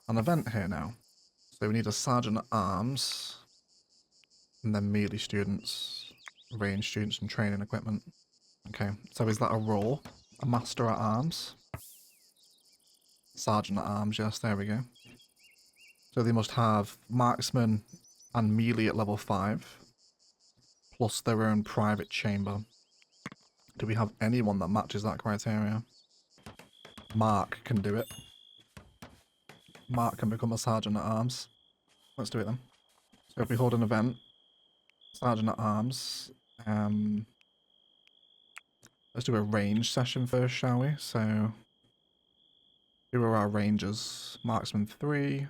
an event here now. So we need a sergeant at arms, and then melee students, range students, and training equipment. Okay, so is that a role? A master at arms? Sergeant at arms, yes, there we go. So they must have marksman and melee at level 5, plus their own private chamber. Do we have anyone that matches that criteria? Mark can do it. Mark can become a sergeant at arms. Let's do it then. So if we hold an event, sergeant at arms, let's do a range session first, shall we? So, who are our rangers? Marksman 3,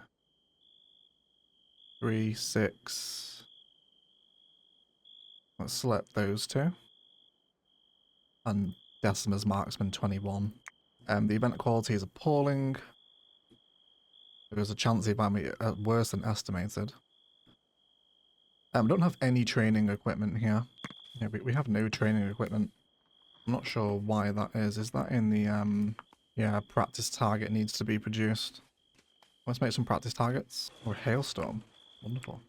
3, 6. Let's select those 2. And Decima's Marksman 21. The event quality is appalling. There's a chance it might be worse than estimated. We don't have any training equipment here. Yeah, we have no training equipment. I'm not sure why that is. Is that in the, yeah, practice target needs to be produced. Let's make some practice targets. Or hailstorm. Wonderful.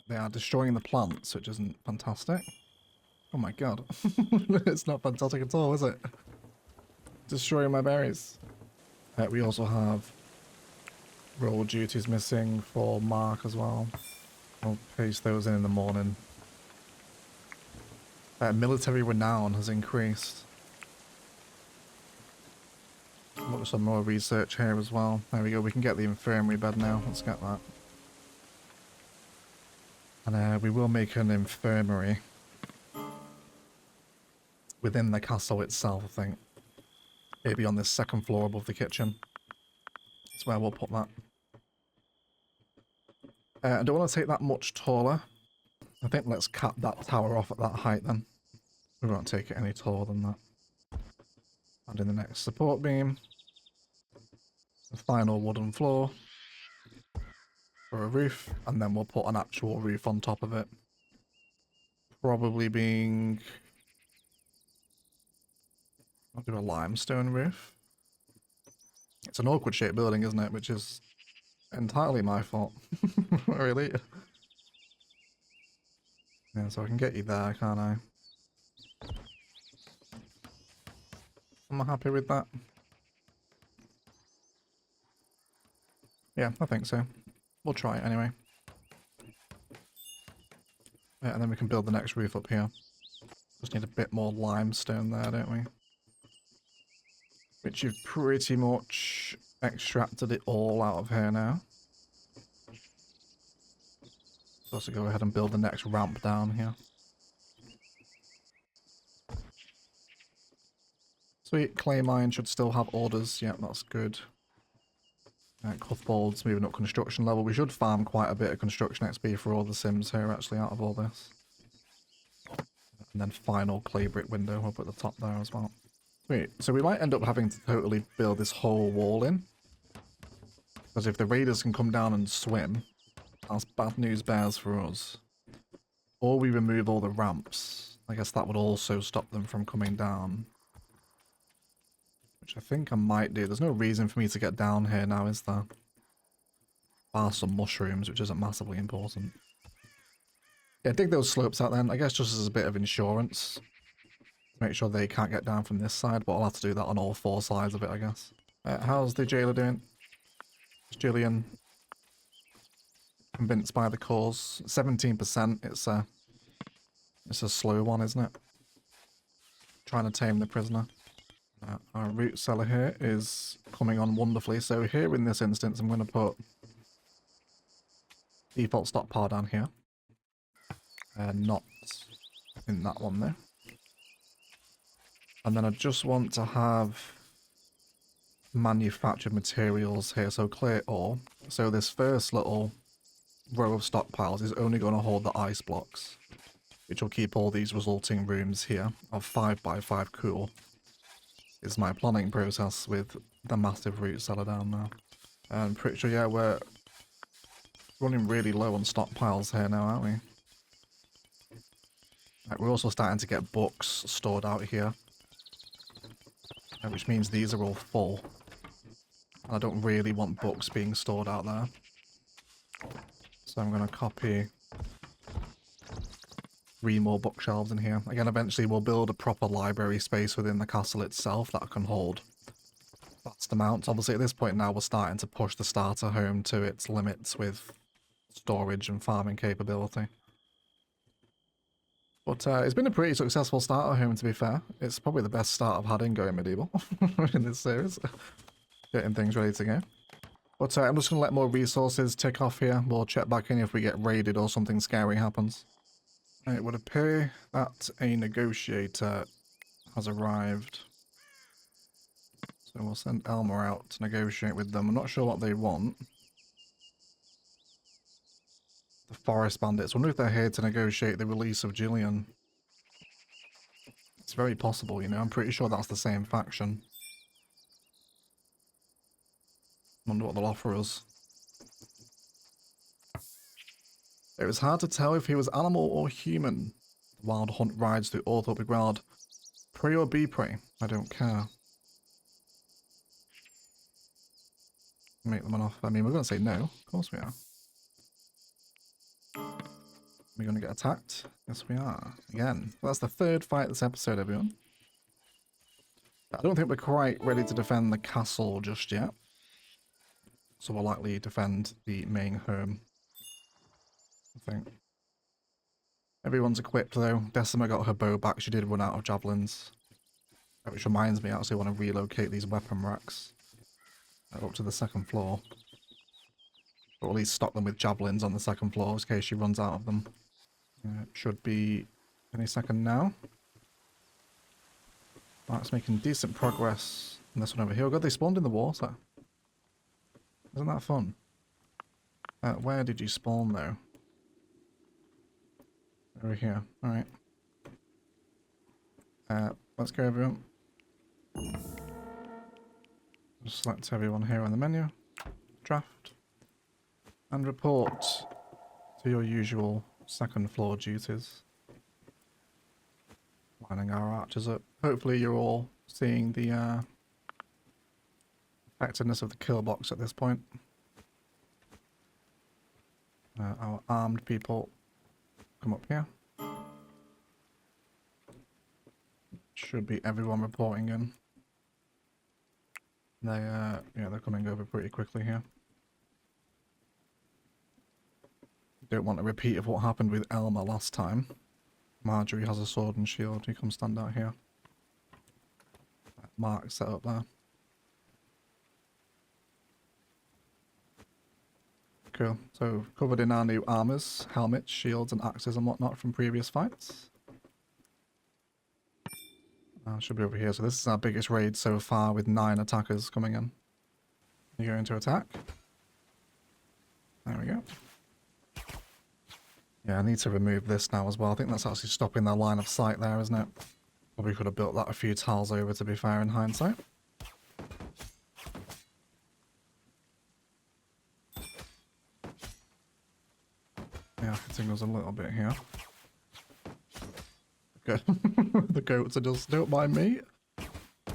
They are destroying the plants, which isn't fantastic. Oh my god. It's not fantastic at all, is it? Destroying my berries. We also have role duties missing for Mark as well. I'll paste those in the morning. Military renown has increased. Look at some more research here as well. There we go, we can get the infirmary bed now. Let's get that. And we will make an infirmary within the castle itself, I think. Maybe on this second floor above the kitchen. That's where we'll put that. I don't want to take that much taller. I think let's cap that tower off at that height then. We won't take it any taller than that. And in the next support beam, the final wooden floor for a roof, and then we'll put an actual roof on top of it. Probably being... I'll do a limestone roof. It's an awkward shaped building, isn't it? Which is entirely my fault. Really? Yeah, so I can get you there, can't I? Am I happy with that? Yeah, I think so. We'll try it anyway. Yeah, and then we can build the next roof up here. Just need a bit more limestone there, don't we? Which you've pretty much extracted it all out of here now. So let's go ahead and build the next ramp down here. Sweet, clay mine should still have orders. Yep, that's good. Cuthbold's moving up construction level. We should farm quite a bit of construction XP for all the sims here actually out of all this. And then final clay brick window up at the top there as well. Sweet, so we might end up having to totally build this whole wall in. Because if the raiders can come down and swim, that's bad news bears for us. Or we remove all the ramps. I guess that would also stop them from coming down. Which I think I might do. There's no reason for me to get down here now, is there? Bar some mushrooms, which isn't massively important. Yeah, dig those slopes out then. I guess just as a bit of insurance. Make sure they can't get down from this side, but I'll have to do that on all 4 sides of it, I guess. How's the jailer doing? Is Julian convinced by the cause? 17%. It's a slow one, isn't it? Trying to tame the prisoner. Our root cellar here is coming on wonderfully. So here in this instance, I'm going to put default stockpile down here. Not in that one there. And then I just want to have manufactured materials here. So clear ore. So this first little row of stockpiles is only going to hold the ice blocks, which will keep all these resulting rooms here of 5x5 cool. Is my planning process with the massive root cellar down there. And I'm pretty sure, yeah, we're running really low on stockpiles here now, aren't we? Right, we're also starting to get books stored out here, which means these are all full. And I don't really want books being stored out there. So I'm going to copy 3 more bookshelves in here. Again, eventually we'll build a proper library space within the castle itself that can hold vast amounts. Obviously at this point now we're starting to push the starter home to its limits with storage and farming capability. But it's been a pretty successful starter home, to be fair. It's probably the best start I've had in Going Medieval in this series. Getting things ready to go. But I'm just going to let more resources tick off here. We'll check back in if we get raided or something scary happens. It would appear that a negotiator has arrived. So we'll send Elmer out to negotiate with them. I'm not sure what they want. The forest bandits. I wonder if they're here to negotiate the release of Gillian. It's very possible, you know. I'm pretty sure that's the same faction. Wonder what they'll offer us. It was hard to tell if he was animal or human. The wild hunt rides through Orthorpe Grad. Prey or be prey? I don't care. Make them an offer. I mean, we're going to say no. Of course we are. We're going to get attacked? Yes, we are. Again. Well, that's the 3rd fight this episode, everyone. I don't think we're quite ready to defend the castle just yet. So we'll likely defend the main home, I think. Everyone's equipped though. Decima got her bow back. She did run out of javelins. Which reminds me, I actually want to relocate these weapon racks up to the 2nd floor. Or at least stock them with javelins on the 2nd floor in case she runs out of them. It should be any second now. That's making decent progress in this one over here. Oh god, they spawned in the water. Isn't that fun? Where did you spawn though? Over here. Alright. Let's go everyone. Just select everyone here on the menu. Draft. And report to your usual 2nd floor duties. Lining our archers up. Hopefully you're all seeing the effectiveness of the kill box at this point. Our armed people come up here. Should be everyone reporting in. Yeah, they're coming over pretty quickly here. Don't want a repeat of what happened with Elmer last time. Marjorie has a sword and shield. You come stand out here. Mark set up there. Cool. So covered in our new armors, helmets, shields and axes and whatnot from previous fights. Should be over here. So this is our biggest raid so far with 9 attackers coming in. You go into attack. There we go. Yeah, I need to remove this now as well. I think that's actually stopping their line of sight there, isn't it? Probably could have built that a few tiles over, to be fair, in hindsight. Yeah, I think there's a little bit here. Okay. The goats are just, don't mind me.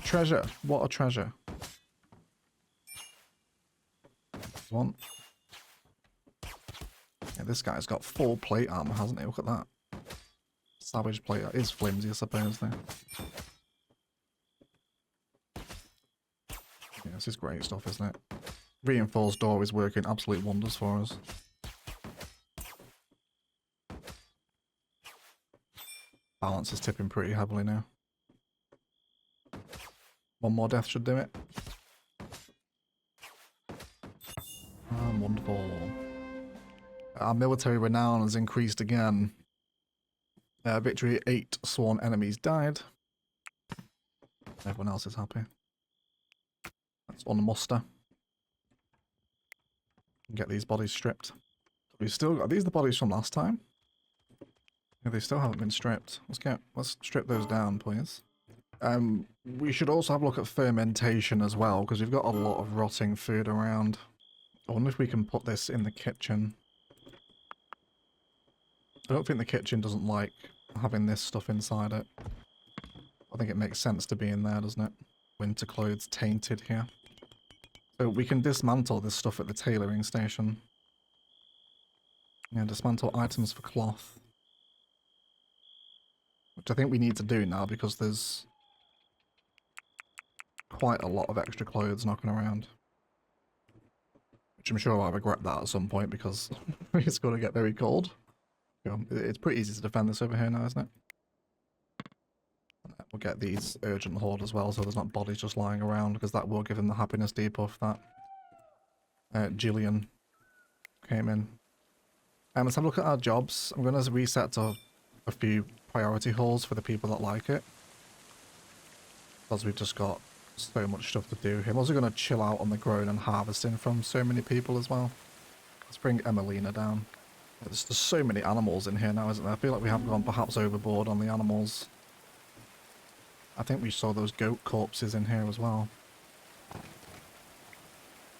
Treasure. What a treasure. One. Yeah, this guy's got full plate armor, hasn't he? Look at that. Savage plate. It is flimsy, I suppose, though. This is great stuff, isn't it? Reinforced door is working absolute wonders for us. Balance is tipping pretty heavily now. One more death should do it. Wonderful. Our military renown has increased again. Victory, 8 sworn enemies died. Everyone else is happy. Let's unmuster. Get these bodies stripped. We still got these. The bodies from last time? Yeah, they still haven't been stripped. Let's strip those down, please. We should also have a look at fermentation as well, because we've got a lot of rotting food around. I wonder if we can put this in the kitchen. I don't think the kitchen doesn't like having this stuff inside it. I think it makes sense to be in there, doesn't it? Winter clothes tainted here. So we can dismantle this stuff at the tailoring station. Yeah, dismantle items for cloth. Which I think we need to do now because there's quite a lot of extra clothes knocking around. Which I'm sure I'll regret that at some point because it's going to get very cold. It's pretty easy to defend this over here now, isn't it? We'll get these urgent hoard as well, so there's not bodies just lying around, because that will give him the happiness debuff that Jillian came in. Let's have a look at our jobs. I'm going to reset to a few priority halls for the people that like it, because we've just got so much stuff to do here. I'm also going to chill out on the growing and harvesting from so many people as well. Let's bring Emelina down. There's just so many animals in here now, isn't there? I feel like we have gone perhaps overboard on the animals. I think we saw those goat corpses in here as well.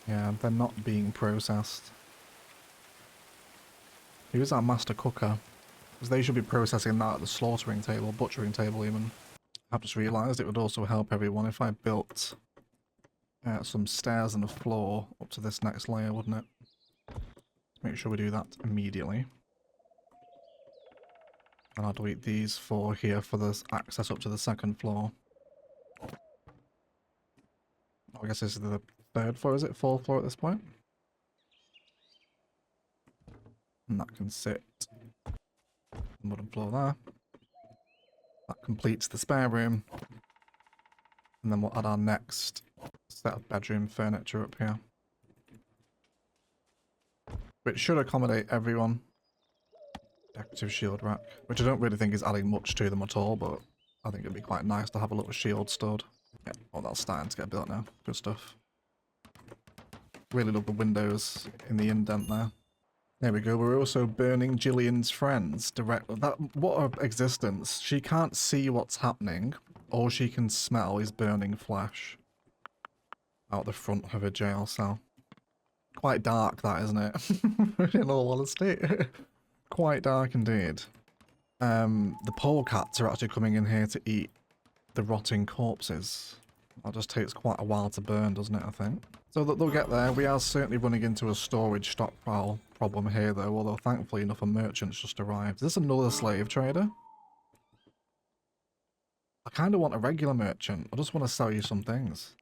Yeah, they're not being processed. Who's our master cooker? Because they should be processing that at the slaughtering table, butchering table even. I've just realised it would also help everyone if I built some stairs and a floor up to this next layer, wouldn't it? Make sure we do that immediately. And I'll delete these 4 here for the access up to the 2nd floor. I guess this is the 3rd floor, is it? 4th floor at this point? And that can sit on the wooden floor there. That completes the spare room. And then we'll add our next set of bedroom furniture up here. Which should accommodate everyone. Decorative shield rack, which I don't really think is adding much to them at all, but I think it'd be quite nice to have a little shield stored. Yeah, well, that's starting to get built now. Good stuff. Really love the windows in the indent there. There we go. We're also burning Jillian's friends directly. What an existence. She can't see what's happening. All she can smell is burning flesh out the front of her jail cell. Quite dark, that, isn't it? In all honesty. Quite dark indeed. The polecats are actually coming in here to eat the rotting corpses. That just takes quite a while to burn, doesn't it, I think? So that they'll get there. We are certainly running into a storage stockpile problem here, though, although thankfully enough of merchants just arrived. Is this another slave trader? I kind of want a regular merchant. I just want to sell you some things.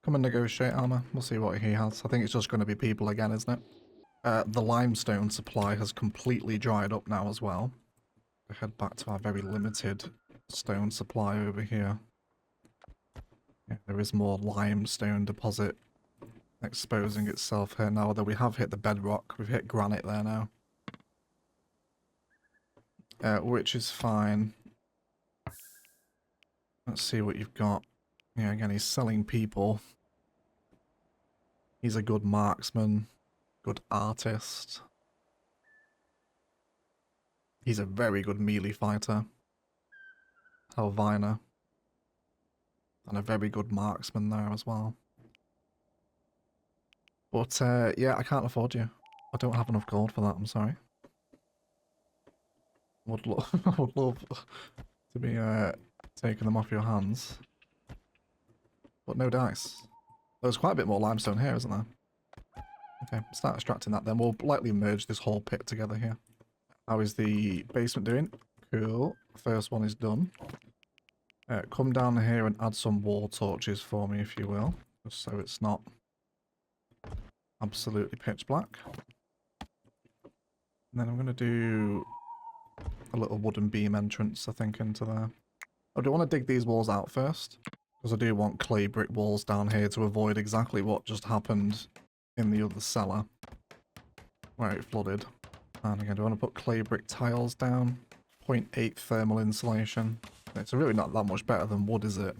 Come and negotiate, Armour. We'll see what he has. I think it's just going to be people again, isn't it? The limestone supply has completely dried up now as well. We head back to our very limited stone supply over here. Yeah, there is more limestone deposit exposing itself here now, although we have hit the bedrock. We've hit granite there now. Which is fine. Let's see what you've got. Yeah, again, he's selling people. He's a good marksman. Good artist. He's a very good melee fighter. Helvina. And a very good marksman there as well. But, yeah, I can't afford you. I don't have enough gold for that, I'm sorry. I would love to be taking them off your hands. But no dice. There's quite a bit more limestone here, isn't there? Okay, start extracting that then. We'll likely merge this whole pit together here. How is the basement doing? Cool. First one is done. Come down here and add some wall torches for me, if you will, just so it's not absolutely pitch black. And then I'm going to do a little wooden beam entrance, I think, into there. I do want to dig these walls out first, because I do want clay brick walls down here to avoid exactly what just happened in the other cellar, where it flooded. And again, do I want to put clay brick tiles down? 0.8 thermal insulation. It's really not that much better than wood, is it?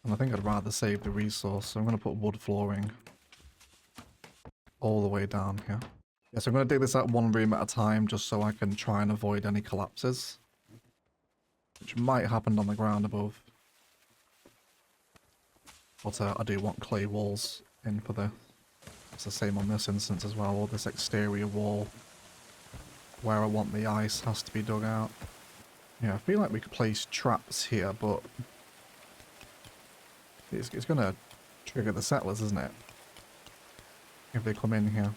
And I think I'd rather save the resource, so I'm going to put wood flooring all the way down here. Yeah, so I'm going to dig this out one room at a time, just so I can try and avoid any collapses, which might happen on the ground above. But I do want clay walls in for the... It's the same on this instance as well, or this exterior wall where I want the ice has to be dug out. Yeah, I feel like we could place traps here, but it's going to trigger the settlers, isn't it? If they come in here.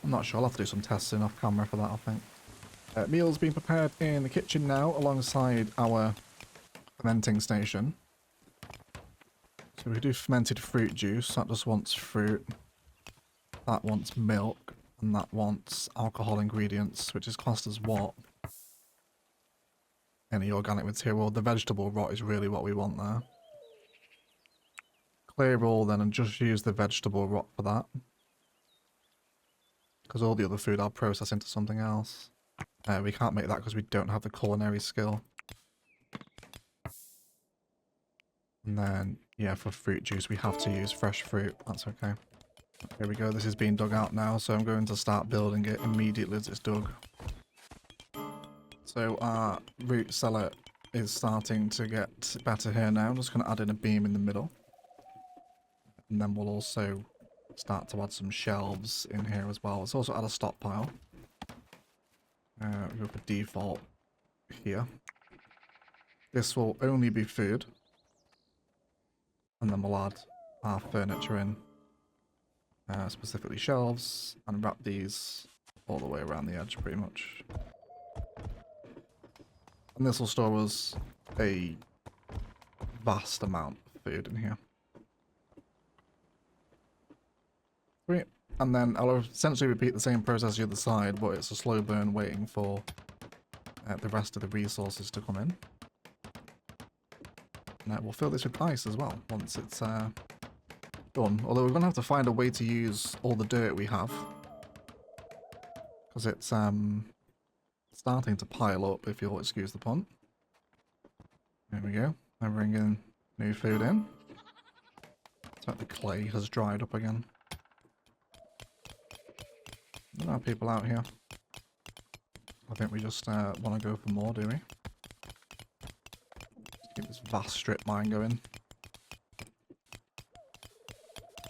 I'm not sure, I'll have to do some testing off camera for that, I think. Meal's being prepared in the kitchen now, alongside our fermenting station. So we do fermented fruit juice, that just wants fruit. That wants milk, and that wants alcohol ingredients, which is classed as what? Any organic material. The vegetable rot is really what we want there. Clear all then and just use the vegetable rot for that. Because all the other food I'll process into something else. We can't make that because we don't have the culinary skill. And then, yeah, for fruit juice we have to use fresh fruit. That's okay. Here we go, this is being dug out now, so I'm going to start building it immediately as it's dug. So our root cellar is starting to get better here now. I'm just going to add in a beam in the middle. And then we'll also start to add some shelves in here as well. Let's also add a stockpile. We go for default here. This will only be food. And then we'll add our furniture in. Specifically shelves, and wrap these all the way around the edge pretty much. And this will store us a vast amount of food in here. Sweet. And then I'll essentially repeat the same process the other side, but it's a slow burn waiting for the rest of the resources to come in. And we'll fill this with ice as well once it's done. Although we're going to have to find a way to use all the dirt we have. Because it's starting to pile up, if you'll excuse the pun. There we go. I'm bringing new food in. It's like the clay has dried up again. There are people out here. I think we just want to go for more, do we? Let's keep this vast strip mine going.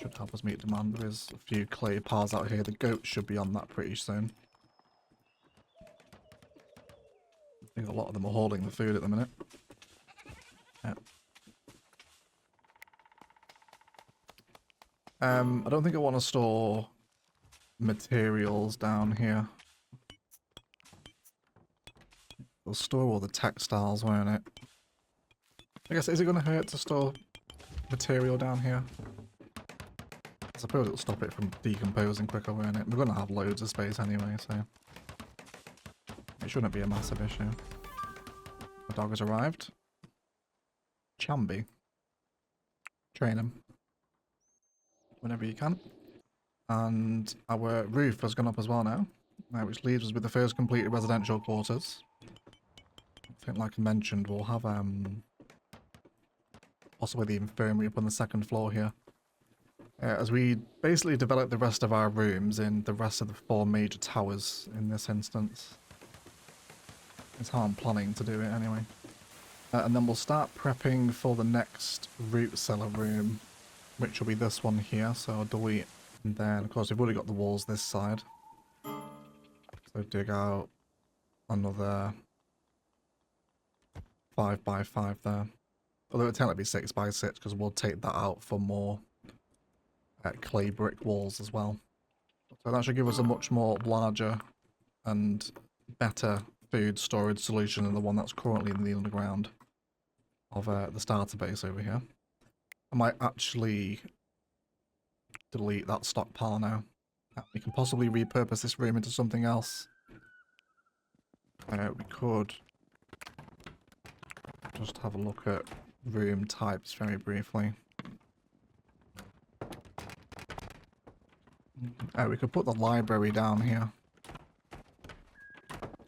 Should help us meet demand. There is a few clay piles out here. The goats should be on that pretty soon. I think a lot of them are holding the food at the minute. Yeah. I don't think I want to store materials down here. We'll store all the textiles, won't it? I guess, is it going to hurt to store material down here? I suppose it'll stop it from decomposing quicker, won't it? We're going to have loads of space anyway, so it shouldn't be a massive issue. The dog has arrived. Chamby. Train him. Whenever you can. And our roof has gone up as well now, which leaves us with the first completed residential quarters. I think, like I mentioned, we'll have possibly the infirmary up on the second floor here. As we basically develop the rest of our rooms in the rest of the 4 major towers in this instance. It's how I'm planning to do it anyway. And then we'll start prepping for the next root cellar room, which will be this one here, so I'll delete. And then, of course, we've already got the walls this side. So dig out another 5 by 5 there. Although it'll technically be 6 by 6 because we'll take that out for more clay brick walls as well. So that should give us a much more larger and better food storage solution than the one that's currently in the underground of the starter base over here. I might actually delete that stockpile now. We can possibly repurpose this room into something else. We could just have a look at room types very briefly. We could put the library down here.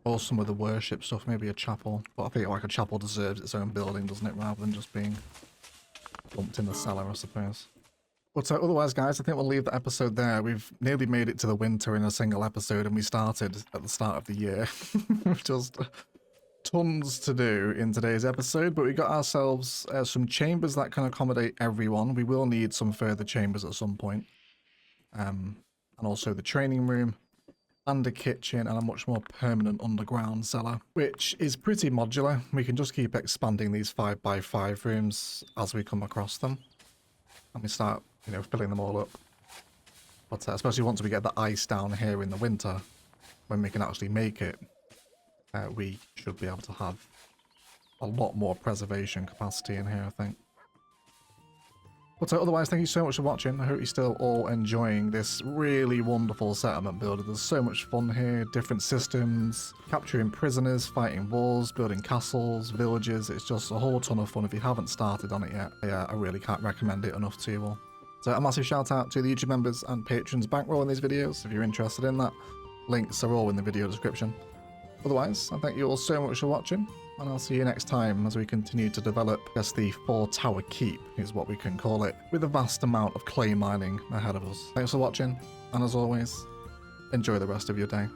Or some of the worship stuff, maybe a chapel. But I think like a chapel deserves its own building, doesn't it? Rather than just being dumped in the cellar, I suppose. But otherwise, guys, I think we'll leave the episode there. We've nearly made it to the winter in a single episode, and we started at the start of the year. Just tons to do in today's episode, but we got ourselves some chambers that can accommodate everyone. We will need some further chambers at some point. And also the training room, and a kitchen, and a much more permanent underground cellar, which is pretty modular. We can just keep expanding these 5x5 rooms as we come across them. And we start, you know, filling them all up. But especially once we get the ice down here in the winter, when we can actually make it, we should be able to have a lot more preservation capacity in here, I think. But otherwise, thank you so much for watching. I hope you're still all enjoying this really wonderful settlement builder. There's so much fun here, different systems, capturing prisoners, fighting wars, building castles, villages. It's just a whole ton of fun. If you haven't started on it yet, I really can't recommend it enough to you all. So a massive shout out to the YouTube members and patrons bankrolling these videos. If you're interested in that, links are all in the video description. Otherwise, I thank you all so much for watching, and I'll see you next time as we continue to develop, I guess, the 4-tower keep is what we can call it, with a vast amount of clay mining ahead of us. Thanks for watching, and as always, enjoy the rest of your day.